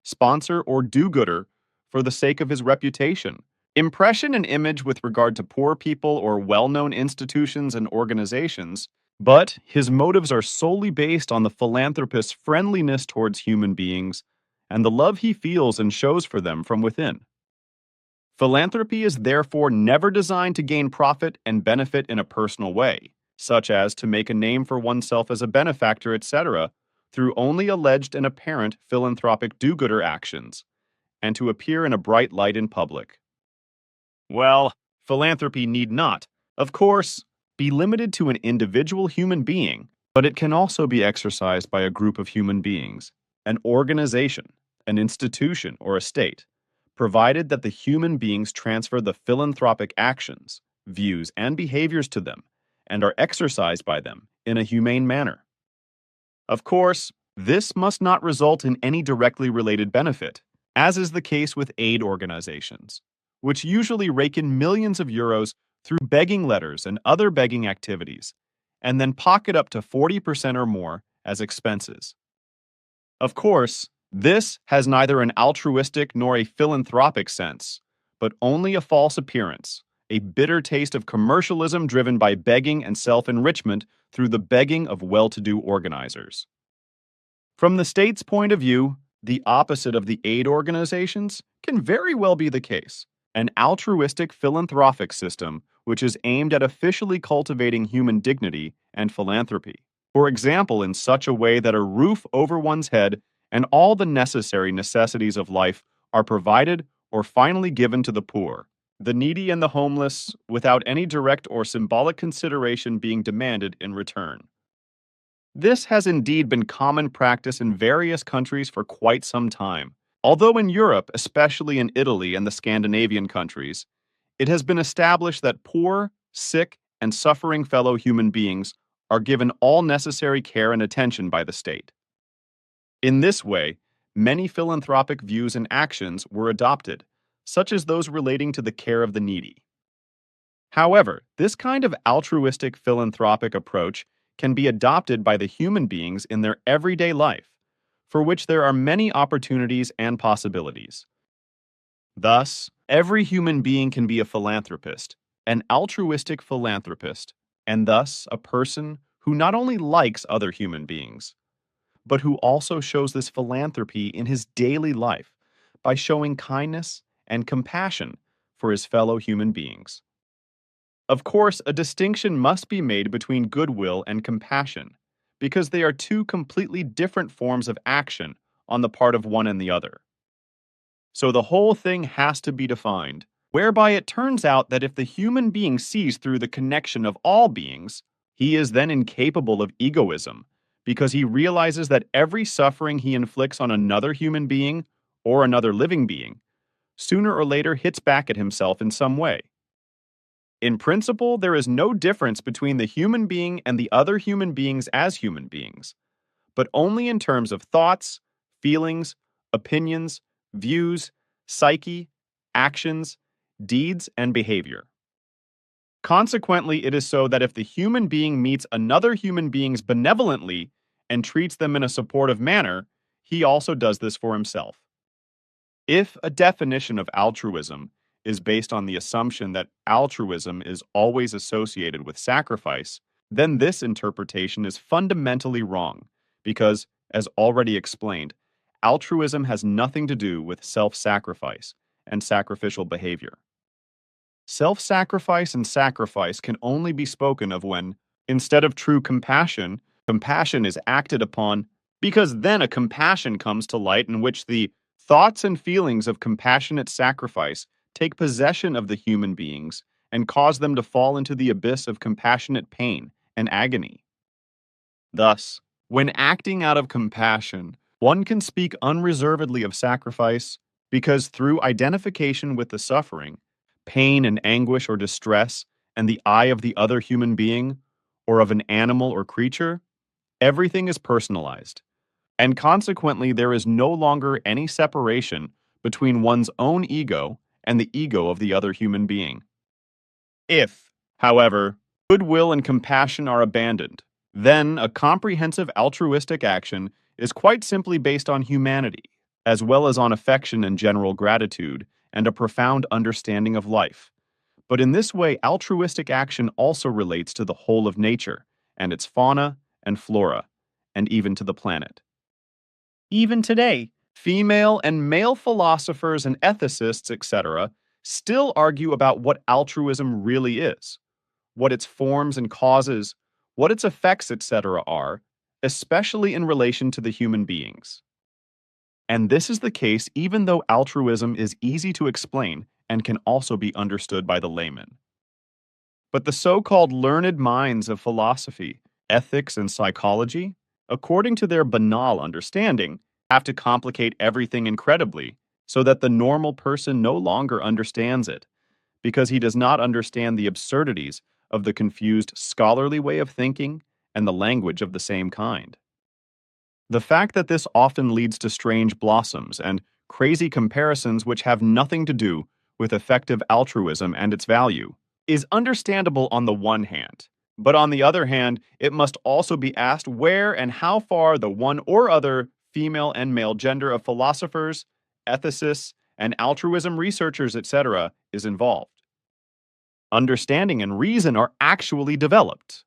S8: sponsor, or do-gooder for the sake of his reputation, impression, and image with regard to poor people or well-known institutions and organizations, but his motives are solely based on the philanthropist's friendliness towards human beings and the love he feels and shows for them from within. Philanthropy is therefore never designed to gain profit and benefit in a personal way, such as to make a name for oneself as a benefactor, etc., through only alleged and apparent philanthropic do-gooder actions, and to appear in a bright light in public. Well, philanthropy need not, of course, be limited to an individual human being, but it can also be exercised by a group of human beings, an organization, an institution, or a state, provided that the human beings transfer the philanthropic actions, views, and behaviors to them, and are exercised by them in a humane manner. Of course, this must not result in any directly related benefit, as is the case with aid organizations, which usually rake in millions of euros through begging letters and other begging activities, and then pocket up to 40% or more as expenses. Of course, this has neither an altruistic nor a philanthropic sense, but only a false appearance, a bitter taste of commercialism driven by begging and self-enrichment through the begging of well-to-do organizers. From the state's point of view, the opposite of the aid organizations can very well be the case. An altruistic philanthropic system which is aimed at officially cultivating human dignity and philanthropy. For example, in such a way that a roof over one's head and all the necessary necessities of life are provided or finally given to the poor, the needy and the homeless, without any direct or symbolic consideration being demanded in return. This has indeed been common practice in various countries for quite some time. Although in Europe, especially in Italy and the Scandinavian countries, it has been established that poor, sick, and suffering fellow human beings are given all necessary care and attention by the state. In this way, many philanthropic views and actions were adopted, such as those relating to the care of the needy. However, this kind of altruistic philanthropic approach can be adopted by the human beings in their everyday life, for which there are many opportunities and possibilities. Thus, every human being can be a philanthropist, an altruistic philanthropist, and thus a person who not only likes other human beings, but who also shows this philanthropy in his daily life by showing kindness and compassion for his fellow human beings. Of course, a distinction must be made between goodwill and compassion, because they are two completely different forms of action on the part of one and the other. So the whole thing has to be defined, whereby it turns out that if the human being sees through the connection of all beings, he is then incapable of egoism, because he realizes that every suffering he inflicts on another human being or another living being, sooner or later hits back at himself in some way. In principle, there is no difference between the human being and the other human beings as human beings, but only in terms of thoughts, feelings, opinions, views, psyche, actions, deeds, and behavior. Consequently, it is so that if the human being meets another human being benevolently and treats them in a supportive manner, he also does this for himself. If a definition of altruism is based on the assumption that altruism is always associated with sacrifice, then this interpretation is fundamentally wrong, because, as already explained, altruism has nothing to do with self-sacrifice and sacrificial behavior. Self-sacrifice and sacrifice can only be spoken of when, instead of true compassion, compassion is acted upon, because then a compassion comes to light in which the thoughts and feelings of compassionate sacrifice take possession of the human beings and cause them to fall into the abyss of compassionate pain and agony. Thus, when acting out of compassion, one can speak unreservedly of sacrifice because through identification with the suffering, pain and anguish or distress, and the eye of the other human being, or of an animal or creature, everything is personalized, and consequently there is no longer any separation between one's own ego and the ego of the other human being. If, however, goodwill and compassion are abandoned, then a comprehensive altruistic action is quite simply based on humanity, as well as on affection and general gratitude, and a profound understanding of life. But in this way, altruistic action also relates to the whole of nature, and its fauna and flora, and even to the planet. Even today, female and male philosophers and ethicists, etc., still argue about what altruism really is, what its forms and causes, what its effects, etc. are, especially in relation to the human beings. And this is the case even though altruism is easy to explain and can also be understood by the layman. But the so-called learned minds of philosophy, ethics, and psychology, according to their banal understanding, have to complicate everything incredibly so that the normal person no longer understands it, because he does not understand the absurdities of the confused scholarly way of thinking and the language of the same kind. The fact that this often leads to strange blossoms and crazy comparisons which have nothing to do with effective altruism and its value is understandable on the one hand, but on the other hand, it must also be asked where and how far the one or other female and male gender of philosophers, ethicists, and altruism researchers, etc., is involved. Understanding and reason are actually developed.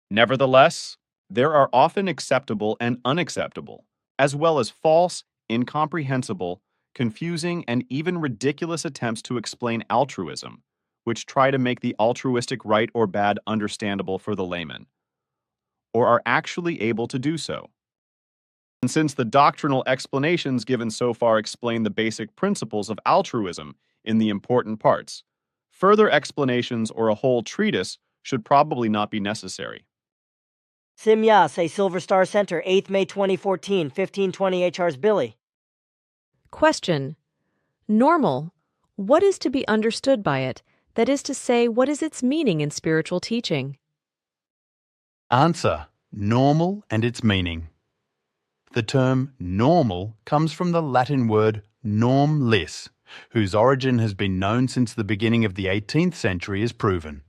S8: Nevertheless, there are often acceptable and unacceptable, as well as false, incomprehensible, confusing, and even ridiculous attempts to explain altruism, which try to make the altruistic right or bad understandable for the layman, or are actually able to do so. And since the doctrinal explanations given so far explain the basic principles of altruism in the important parts, further explanations or a whole treatise should probably not be necessary.
S1: Sim Yas, a Silver Star Center, 8th May 2014, 1520 HR's Billy.
S5: Question. Normal. What is to be understood by it? That is to say, what is its meaning in spiritual teaching?
S9: Answer. Normal and its meaning. The term normal comes from the Latin word norm lis, whose origin has been known since the beginning of the 18th century is proven.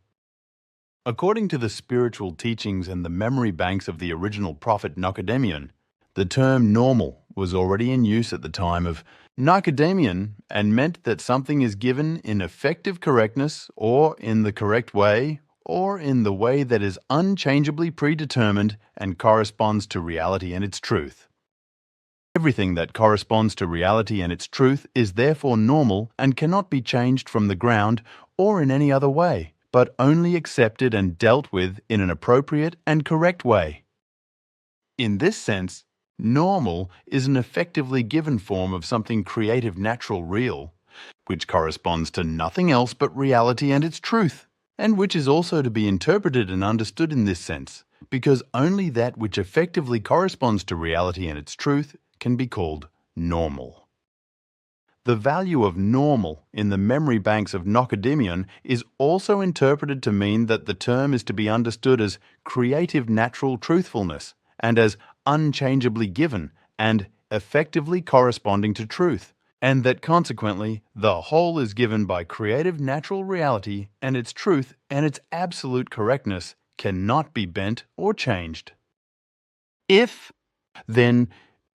S9: According to the spiritual teachings and the memory banks of the original prophet Nocedemion, The term normal was already in use at the time of Nicodemian and meant that something is given in effective correctness or in the correct way or in the way that is unchangeably predetermined and corresponds to reality and its truth. Everything that corresponds to reality and its truth is therefore normal and cannot be changed from the ground or in any other way, but only accepted and dealt with in an appropriate and correct way. In this sense, normal is an effectively given form of something creative, natural, real, which corresponds to nothing else but reality and its truth, and which is also to be interpreted and understood in this sense, because only that which effectively corresponds to reality and its truth can be called normal. The value of normal in the memory banks of Nicodemion is also interpreted to mean that the term is to be understood as creative natural truthfulness and as unchangeably given and effectively corresponding to truth, and that consequently the whole is given by creative natural reality and its truth and its absolute correctness cannot be bent or changed. If, then,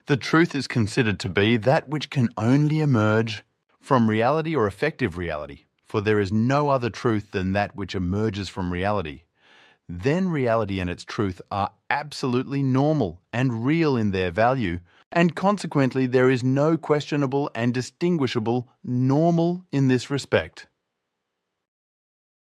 S9: the truth is considered to be that which can only emerge from reality or effective reality, for there is no other truth than that which emerges from reality, then reality and its truth are absolutely normal and real in their value, and consequently there is no questionable and distinguishable normal in this respect.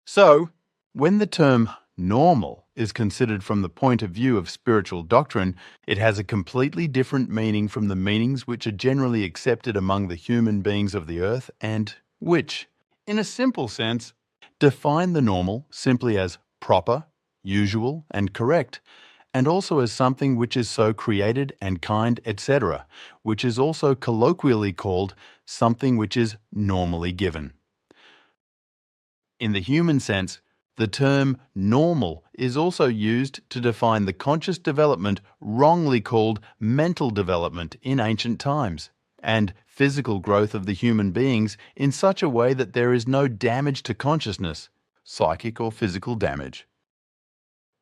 S9: So, when the term normal is considered from the point of view of spiritual doctrine, it has a completely different meaning from the meanings which are generally accepted among the human beings of the earth and which, in a simple sense, define the normal simply as proper, usual, and correct, and also as something which is so created and kind, etc., which is also colloquially called something which is normally given. In the human sense, the term normal is also used to define the conscious development wrongly called mental development in ancient times, and physical growth of the human beings in such a way that there is no damage to consciousness, psychic or physical damage.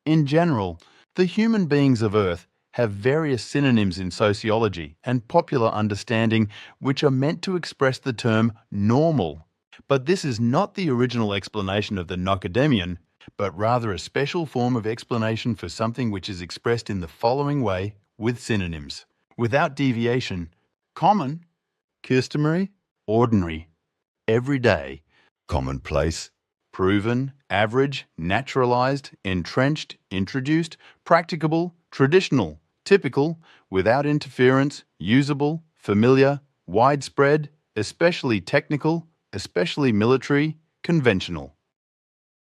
S9: In general, the human beings of Earth have various synonyms in sociology and popular understanding which are meant to express the term normal. But this is not the original explanation of the Nicodemian, but rather a special form of explanation for something which is expressed in the following way with synonyms, without deviation: common, customary, ordinary, everyday, commonplace, proven, average, naturalized, entrenched, introduced, practicable, traditional, typical, without interference, usable, familiar, widespread, especially technical, especially military, conventional.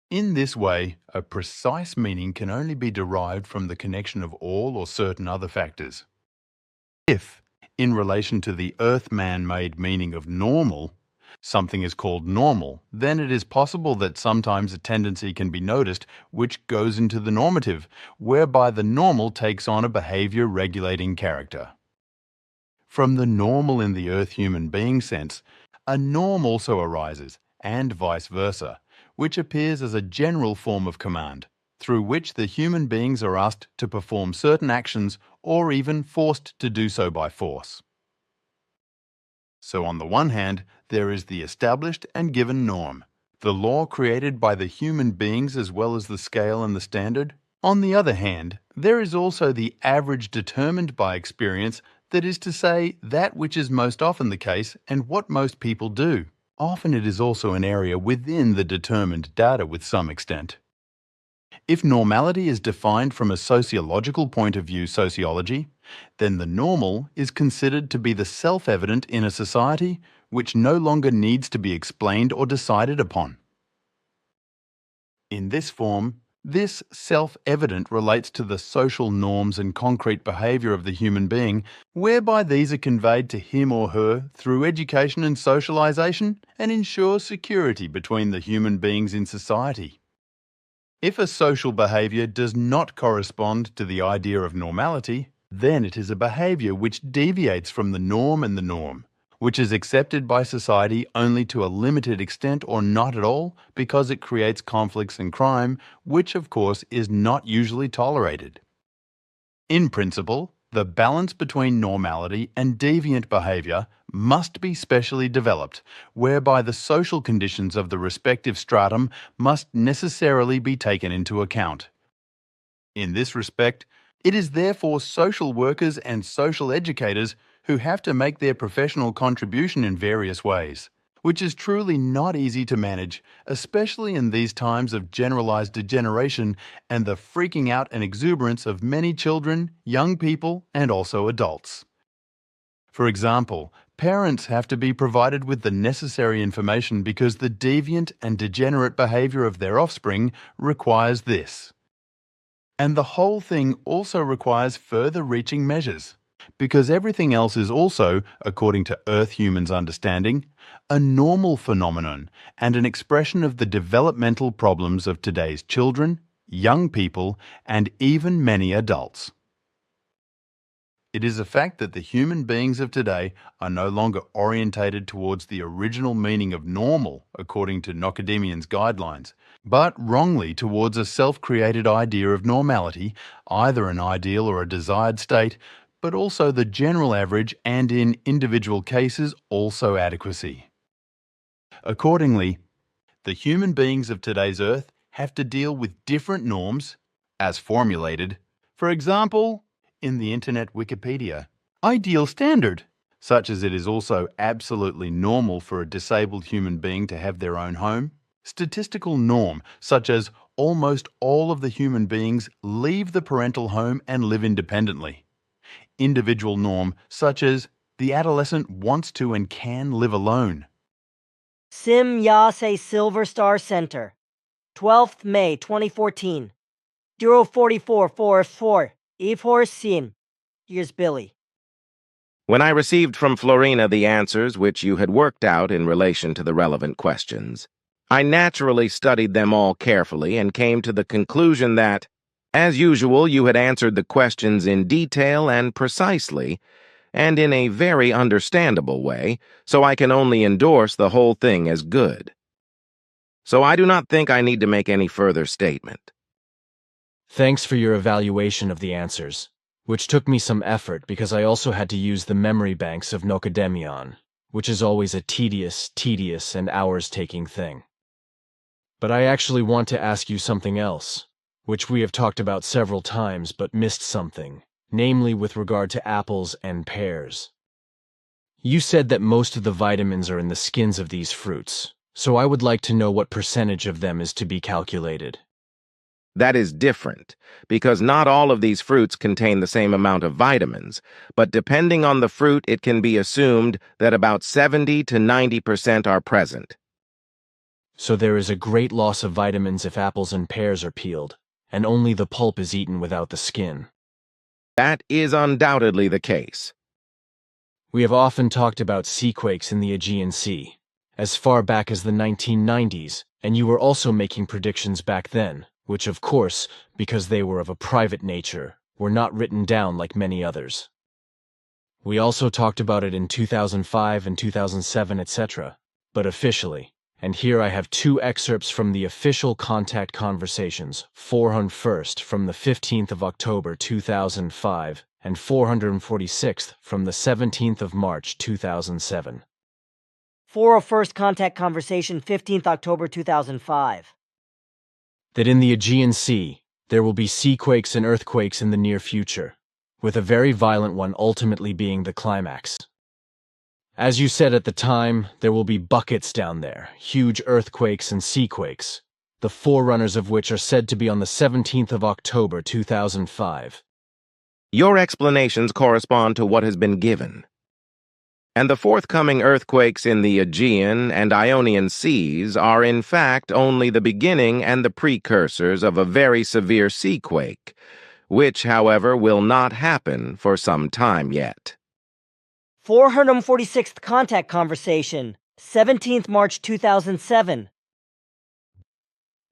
S9: In this way, a precise meaning can only be derived from the connection of all or certain other factors. If, in relation to the earth man-made meaning of normal, something is called normal, then it is possible that sometimes a tendency can be noticed which goes into the normative, whereby the normal takes on a behavior regulating character. From the normal in the earth human being sense, a norm also arises, and vice versa, which appears as a general form of command, through which the human beings are asked to perform certain actions or even forced to do so by force. So on the one hand, there is the established and given norm, the law created by the human beings as well as the scale and the standard. On the other hand, there is also the average determined by experience, that is to say, that which is most often the case and what most people do. Often it is also an area within the determined data with some extent. If normality is defined from a sociological point of view, sociology, then the normal is considered to be the self-evident in a society which no longer needs to be explained or decided upon. In this form, this self-evident relates to the social norms and concrete behaviour of the human being, whereby these are conveyed to him or her through education and socialisation and ensure security between the human beings in society. If a social behaviour does not correspond to the idea of normality, then it is a behaviour which deviates from the norm and the norm, which is accepted by society only to a limited extent or not at all because it creates conflicts and crime, which of course is not usually tolerated. In principle, The balance between normality and deviant behaviour must be specially developed, whereby the social conditions of the respective stratum must necessarily be taken into account. In this respect, it is therefore social workers and social educators who have to make their professional contribution in various ways, which is truly not easy to manage, especially in these times of generalized degeneration and the freaking out and exuberance of many children, young people, and also adults. For example, parents have to be provided with the necessary information because the deviant and degenerate behavior of their offspring requires this. And the whole thing also requires further-reaching measures, because everything else is also, according to Earth humans' understanding, a normal phenomenon and an expression of the developmental problems of today's children, young people, and even many adults. It is a fact that the human beings of today are no longer orientated towards the original meaning of normal, according to Nocedemian's guidelines, but wrongly towards a self-created idea of normality, either an ideal or a desired state, but also the general average and, in individual cases, also adequacy. Accordingly, the human beings of today's Earth have to deal with different norms, as formulated, for example, in the Internet Wikipedia, ideal standard, such as it is also absolutely normal for a disabled human being to have their own home, statistical norm, such as almost all of the human beings leave the parental home and live independently, individual norm, such as the adolescent wants to and can live alone.
S1: Sim Yase Silver Star Center, 12th May 2014, 04444, E4 Sin. Here's Billy.
S3: When I received from Florina the answers which you had worked out in relation to the relevant questions, I naturally studied them all carefully and came to the conclusion that, as usual, you had answered the questions in detail and precisely, and in a very understandable way, so I can only endorse the whole thing as good. So I do not think I need to make any further statement.
S2: Thanks for your evaluation of the answers, which took me some effort because I also had to use the memory banks of Nocedemion, which is always a tedious, and hours-taking thing. But I actually want to ask you something else, which we have talked about several times but missed something, namely with regard to apples and pears. You said that most of the vitamins are in the skins of these fruits, so I would like to know what percentage of them is to be calculated.
S3: That is different, because not all of these fruits contain the same amount of vitamins, but depending on the fruit it can be assumed that about 70 to 90% are present.
S2: So there is a great loss of vitamins if apples and pears are peeled, and only the pulp is eaten without the skin.
S3: That is undoubtedly the case.
S2: We have often talked about seaquakes in the Aegean Sea, as far back as the 1990s, and you were also making predictions back then, which of course, because they were of a private nature, were not written down like many others. We also talked about it in 2005 and 2007, etc., but officially, and here I have two excerpts from the official contact conversations, 401st from the 15th of October 2005 and 446th from the 17th of March 2007.
S1: 401st contact conversation, 15th October 2005.
S2: That in the Aegean Sea, there will be seaquakes and earthquakes in the near future, with a very violent one ultimately being the climax. As you said at the time, there will be buckets down there, huge earthquakes and seaquakes, the forerunners of which are said to be on the 17th of October 2005.
S3: Your explanations correspond to what has been given. And the forthcoming earthquakes in the Aegean and Ionian Seas are in fact only the beginning and the precursors of a very severe seaquake, which, however, will not happen for some time yet.
S1: 446th contact conversation, 17th March 2007.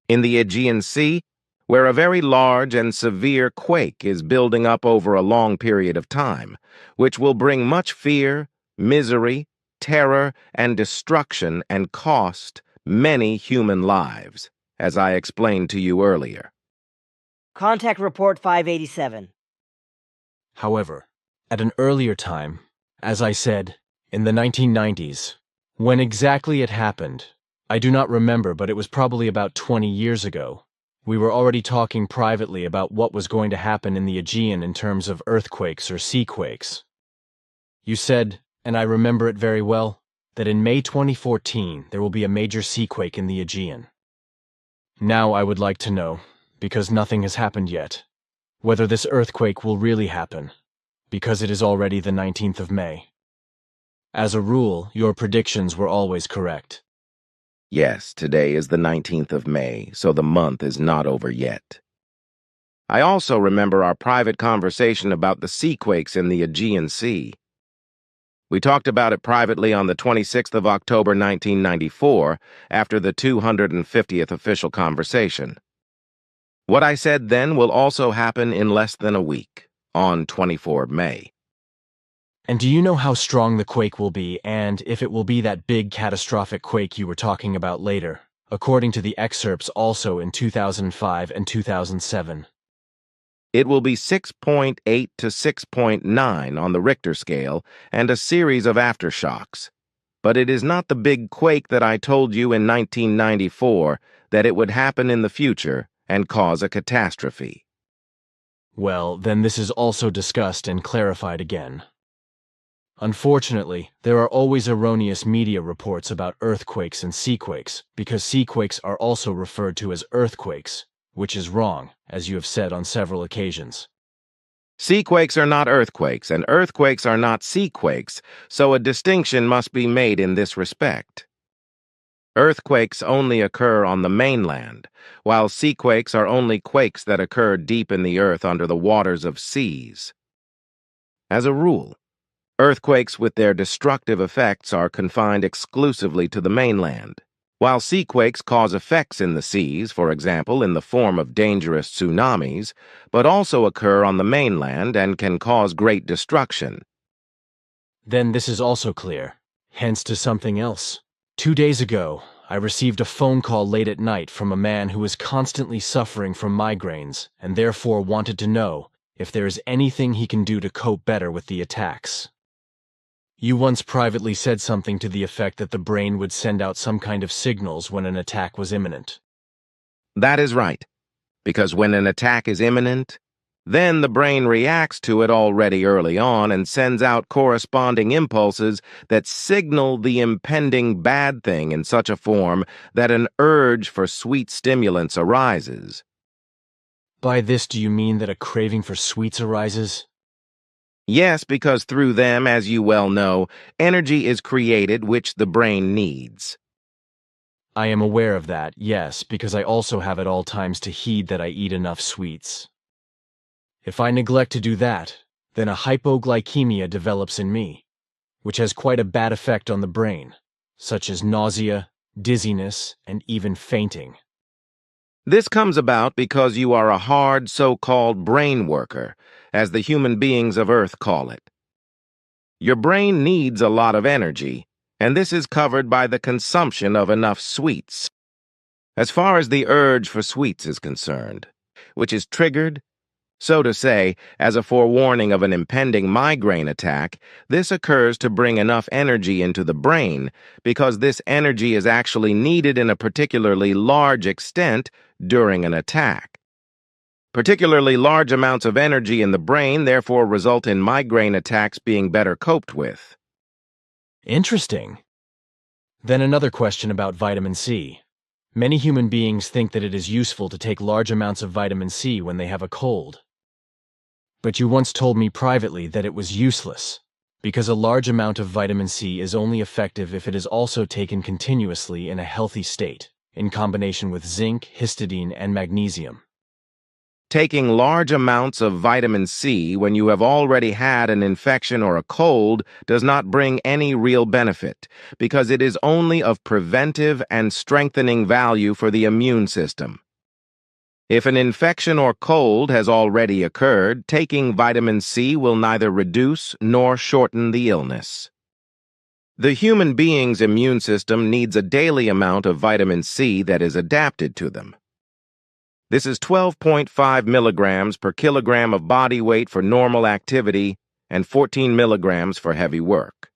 S3: In the Aegean Sea, where a very large and severe quake is building up over a long period of time, which will bring much fear, misery, terror, and destruction and cost many human lives, as I explained to you earlier.
S1: Contact Report 587.
S2: However, at an earlier time, as I said, in the 1990s. When exactly it happened, I do not remember, but it was probably about 20 years ago. We were already talking privately about what was going to happen in the Aegean in terms of earthquakes or seaquakes. You said, and I remember it very well, that in May 2014 there will be a major seaquake in the Aegean. Now I would like to know, because nothing has happened yet, whether this earthquake will really happen, because it is already the 19th of May. As a rule, your predictions were always correct.
S3: Yes, today is the 19th of May, so the month is not over yet. I also remember our private conversation about the seaquakes in the Aegean Sea. We talked about it privately on the 26th of October 1994, after the 250th official conversation. What I said then will also happen in less than a week, on 24 May.
S2: And do you know how strong the quake will be, and if it will be that big catastrophic quake you were talking about later, according to the excerpts also in 2005 and 2007?
S3: It will be 6.8 to 6.9 on the Richter scale and a series of aftershocks. But it is not the big quake that I told you in 1994 that it would happen in the future and cause a catastrophe.
S2: Well, then this is also discussed and clarified again. Unfortunately, there are always erroneous media reports about earthquakes and seaquakes, because seaquakes are also referred to as earthquakes, which is wrong, as you have said on several occasions.
S3: Seaquakes are not earthquakes, and earthquakes are not seaquakes, so a distinction must be made in this respect. Earthquakes only occur on the mainland, while seaquakes are only quakes that occur deep in the earth under the waters of seas. As a rule, earthquakes with their destructive effects are confined exclusively to the mainland, while seaquakes cause effects in the seas, for example in the form of dangerous tsunamis, but also occur on the mainland and can cause great destruction.
S2: Then this is also clear, hence to something else. 2 days ago, I received a phone call late at night from a man who was constantly suffering from migraines and therefore wanted to know if there is anything he can do to cope better with the attacks. You once privately said something to the effect that the brain would send out some kind of signals when an attack was imminent.
S3: That is right, because when an attack is imminent, then the brain reacts to it already early on and sends out corresponding impulses that signal the impending bad thing in such a form that an urge for sweet stimulants arises.
S2: By this, do you mean that a craving for sweets arises?
S3: Yes, because through them, as you well know, energy is created which the brain needs.
S2: I am aware of that, yes, because I also have at all times to heed that I eat enough sweets. If I neglect to do that, then a hypoglycemia develops in me, which has quite a bad effect on the brain, such as nausea, dizziness, and even fainting.
S3: This comes about because you are a hard so-called brain worker, as the human beings of Earth call it. Your brain needs a lot of energy, and this is covered by the consumption of enough sweets. As far as the urge for sweets is concerned, which is triggered, so to say, as a forewarning of an impending migraine attack, this occurs to bring enough energy into the brain because this energy is actually needed in a particularly large extent during an attack. Particularly large amounts of energy in the brain therefore result in migraine attacks being better coped with.
S2: Interesting. Then another question about vitamin C. Many human beings think that it is useful to take large amounts of vitamin C when they have a cold. But you once told me privately that it was useless, because a large amount of vitamin C is only effective if it is also taken continuously in a healthy state, in combination with zinc, histidine, and magnesium.
S3: Taking large amounts of vitamin C when you have already had an infection or a cold does not bring any real benefit, because it is only of preventive and strengthening value for the immune system. If an infection or cold has already occurred, taking vitamin C will neither reduce nor shorten the illness. The human being's immune system needs a daily amount of vitamin C that is adapted to them. This is 12.5 milligrams per kilogram of body weight for normal activity and 14 milligrams for heavy work.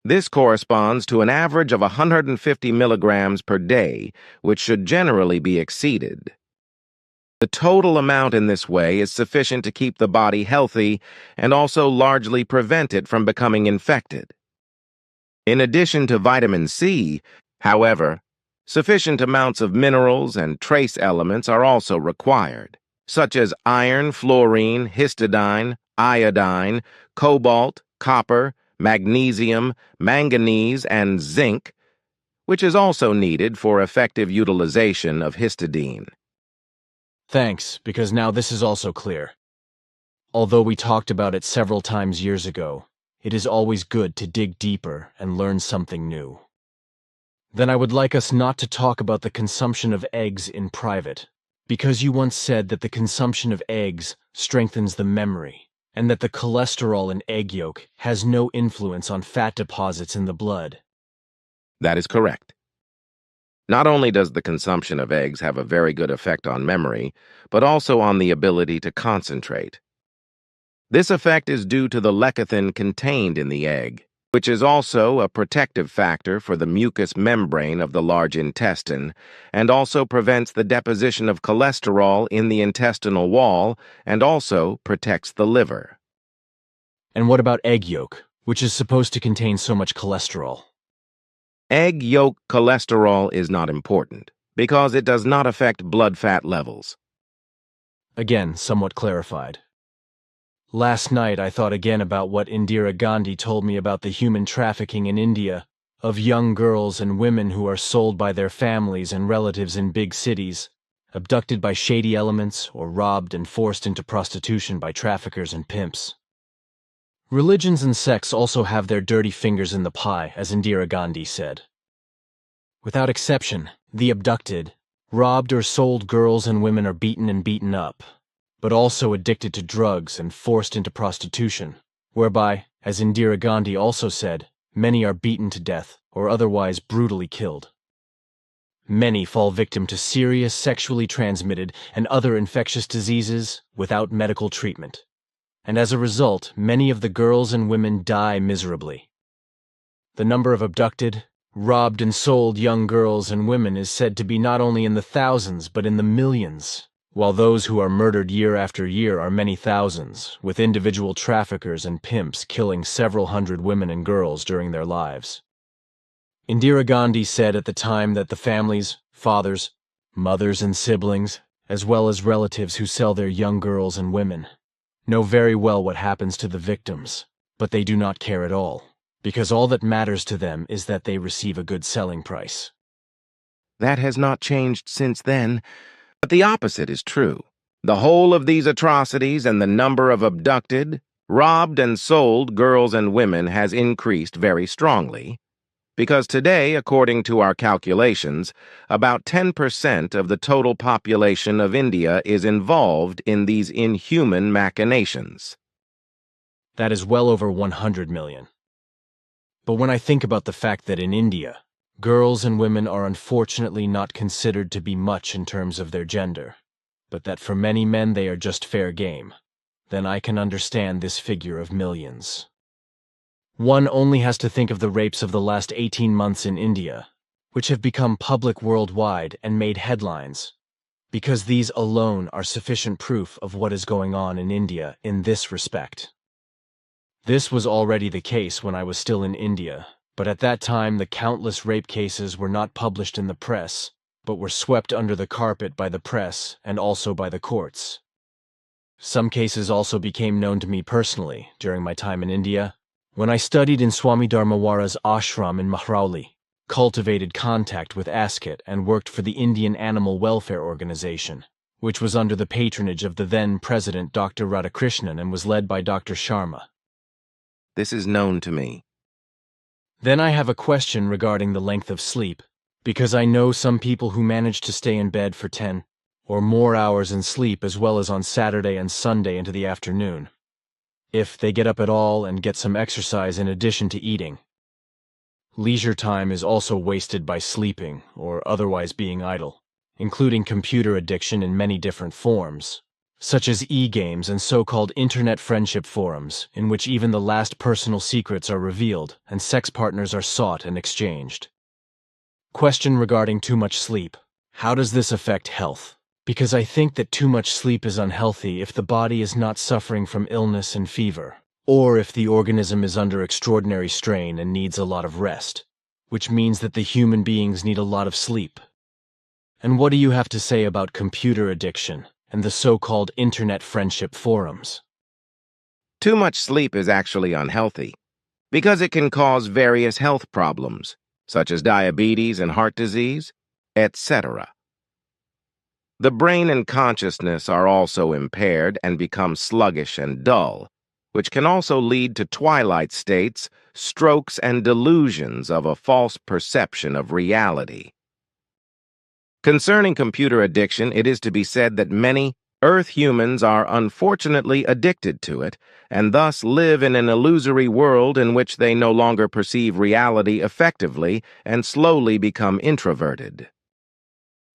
S3: This corresponds to an average of 150 milligrams per day, which should generally be exceeded. The total amount in this way is sufficient to keep the body healthy and also largely prevent it from becoming infected. In addition to vitamin C, however, sufficient amounts of minerals and trace elements are also required, such as iron, fluorine, histidine, iodine, cobalt, copper, magnesium, manganese, and zinc, which is also needed for effective utilization of histidine.
S2: Thanks, because now this is also clear. Although we talked about it several times years ago, it is always good to dig deeper and learn something new. Then I would like us not to talk about the consumption of eggs in private, because you once said that the consumption of eggs strengthens the memory, and that the cholesterol in egg yolk has no influence on fat deposits in the blood.
S3: That is correct. Not only does the consumption of eggs have a very good effect on memory, but also on the ability to concentrate. This effect is due to the lecithin contained in the egg, which is also a protective factor for the mucous membrane of the large intestine, and also prevents the deposition of cholesterol in the intestinal wall, and also protects the liver.
S2: And what about egg yolk, which is supposed to contain so much cholesterol?
S3: Egg yolk cholesterol is not important, because it does not affect blood fat levels.
S2: Again, somewhat clarified. Last night I thought again about what Indira Gandhi told me about the human trafficking in India of young girls and women who are sold by their families and relatives in big cities, abducted by shady elements or robbed and forced into prostitution by traffickers and pimps. Religions and sects also have their dirty fingers in the pie, as Indira Gandhi said. Without exception, the abducted, robbed or sold girls and women are beaten and beaten up, but also addicted to drugs and forced into prostitution, whereby, as Indira Gandhi also said, many are beaten to death or otherwise brutally killed. Many fall victim to serious sexually transmitted and other infectious diseases without medical treatment. And as a result, many of the girls and women die miserably. The number of abducted, robbed and sold young girls and women is said to be not only in the thousands but in the millions, while those who are murdered year after year are many thousands, with individual traffickers and pimps killing several hundred women and girls during their lives. Indira Gandhi said at the time that the families, fathers, mothers and siblings, as well as relatives who sell their young girls and women, know very well what happens to the victims, but they do not care at all, because all that matters to them is that they receive a good selling price.
S3: That has not changed since then, but the opposite is true. The whole of these atrocities and the number of abducted, robbed and sold girls and women has increased very strongly, because today, according to our calculations, about 10% of the total population of India is involved in these inhuman machinations.
S2: That is well over 100 million. But when I think about the fact that in India, girls and women are unfortunately not considered to be much in terms of their gender, but that for many men they are just fair game, then I can understand this figure of millions. One only has to think of the rapes of the last 18 months in India, which have become public worldwide and made headlines, because these alone are sufficient proof of what is going on in India in this respect. This was already the case when I was still in India, but at that time the countless rape cases were not published in the press, but were swept under the carpet by the press and also by the courts. Some cases also became known to me personally during my time in India, when I studied in Swami Dharmawara's ashram in Mahrauli, cultivated contact with Ascot, and worked for the Indian Animal Welfare Organization, which was under the patronage of the then President Dr. Radhakrishnan and was led by Dr. Sharma.
S3: This is known to me.
S2: Then I have a question regarding the length of sleep, because I know some people who manage to stay in bed for 10 or more hours in sleep as well as on Saturday and Sunday into the afternoon, if they get up at all and get some exercise in addition to eating. Leisure time is also wasted by sleeping or otherwise being idle, including computer addiction in many different forms, such as e-games and so-called internet friendship forums, in which even the last personal secrets are revealed and sex partners are sought and exchanged. Question regarding too much sleep. How does this affect health? Because I think that too much sleep is unhealthy if the body is not suffering from illness and fever, or if the organism is under extraordinary strain and needs a lot of rest, which means that the human beings need a lot of sleep. And what do you have to say about computer addiction and the so-called internet friendship forums?
S3: Too much sleep is actually unhealthy because it can cause various health problems, such as diabetes and heart disease, etc. The brain and consciousness are also impaired and become sluggish and dull, which can also lead to twilight states, strokes, and delusions of a false perception of reality. Concerning computer addiction, it is to be said that many Earth humans are unfortunately addicted to it, and thus live in an illusory world in which they no longer perceive reality effectively and slowly become introverted.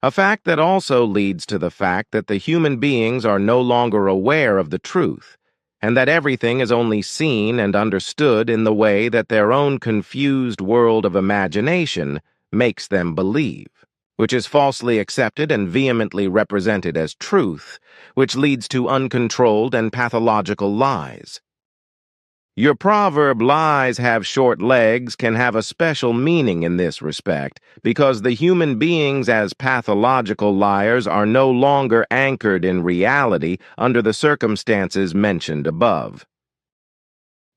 S3: A fact that also leads to the fact that the human beings are no longer aware of the truth, and that everything is only seen and understood in the way that their own confused world of imagination makes them believe, which is falsely accepted and vehemently represented as truth, which leads to uncontrolled and pathological lies. Your proverb, "lies have short legs," can have a special meaning in this respect, because the human beings as pathological liars are no longer anchored in reality under the circumstances mentioned above.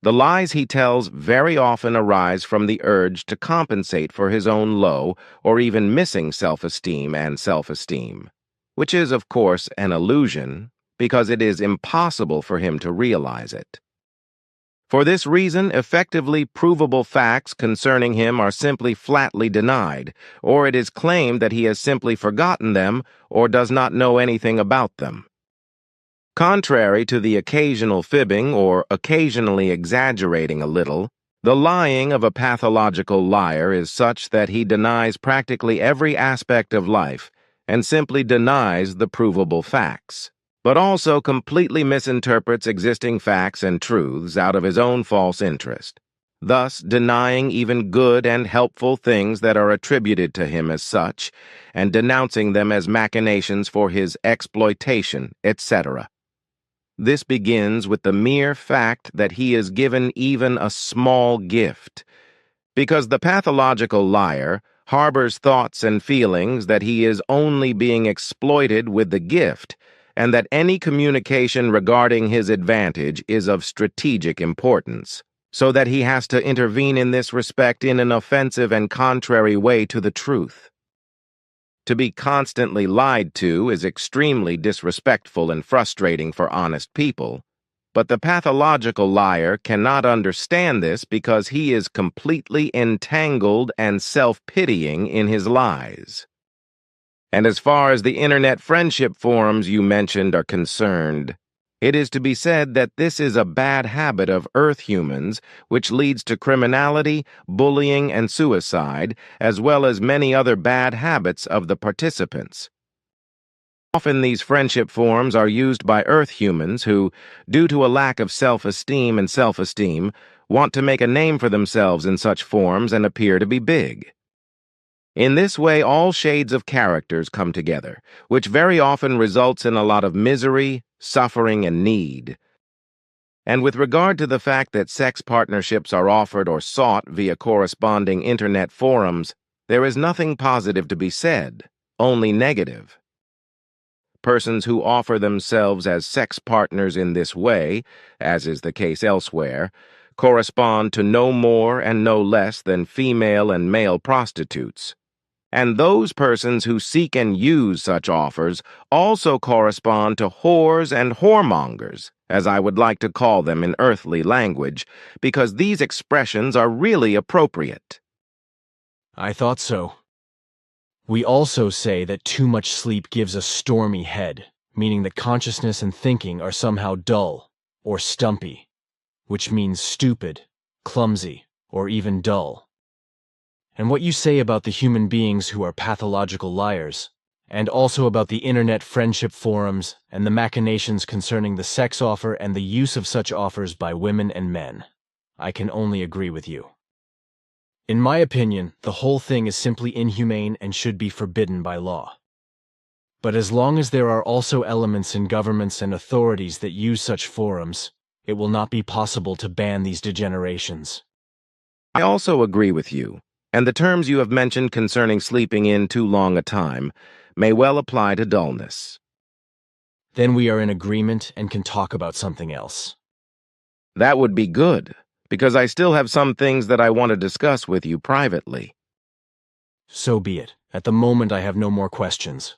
S3: The lies he tells very often arise from the urge to compensate for his own low or even missing self-esteem and self-esteem, which is, of course, an illusion because it is impossible for him to realize it. For this reason, effectively provable facts concerning him are simply flatly denied, or it is claimed that he has simply forgotten them or does not know anything about them. Contrary to the occasional fibbing or occasionally exaggerating a little, the lying of a pathological liar is such that he denies practically every aspect of life and simply denies the provable facts, but also completely misinterprets existing facts and truths out of his own false interest, thus denying even good and helpful things that are attributed to him as such, and denouncing them as machinations for his exploitation, etc. This begins with the mere fact that he is given even a small gift, because the pathological liar harbors thoughts and feelings that he is only being exploited with the gift, and that any communication regarding his advantage is of strategic importance, so that he has to intervene in this respect in an offensive and contrary way to the truth. To be constantly lied to is extremely disrespectful and frustrating for honest people, but the pathological liar cannot understand this because he is completely entangled and self-pitying in his lies. And as far as the internet friendship forums you mentioned are concerned, it is to be said that this is a bad habit of Earth humans which leads to criminality, bullying, and suicide, as well as many other bad habits of the participants. Often these friendship forums are used by Earth humans who, due to a lack of self-esteem and self-esteem, want to make a name for themselves in such forums and appear to be big. In this way, all shades of characters come together, which very often results in a lot of misery, suffering, and need. And with regard to the fact that sex partnerships are offered or sought via corresponding internet forums, there is nothing positive to be said, only negative. Persons who offer themselves as sex partners in this way, as is the case elsewhere, correspond to no more and no less than female and male prostitutes. And those persons who seek and use such offers also correspond to whores and whoremongers, as I would like to call them in earthly language, because these expressions are really appropriate.
S2: I thought so. We also say that too much sleep gives a stormy head, meaning that consciousness and thinking are somehow dull or stumpy, which means stupid, clumsy, or even dull. And what you say about the human beings who are pathological liars, and also about the internet friendship forums and the machinations concerning the sex offer and the use of such offers by women and men. I can only agree with you. In my opinion, the whole thing is simply inhumane and should be forbidden by law. But as long as there are also elements in governments and authorities that use such forums, it will not be possible to ban these degenerations.
S3: I also agree with you, and the terms you have mentioned concerning sleeping in too long a time may well apply to dullness.
S2: Then we are in agreement and can talk about something else.
S3: That would be good, because I still have some things that I want to discuss with you privately.
S2: So be it. At the moment I have no more questions.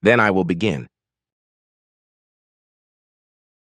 S3: Then I will begin.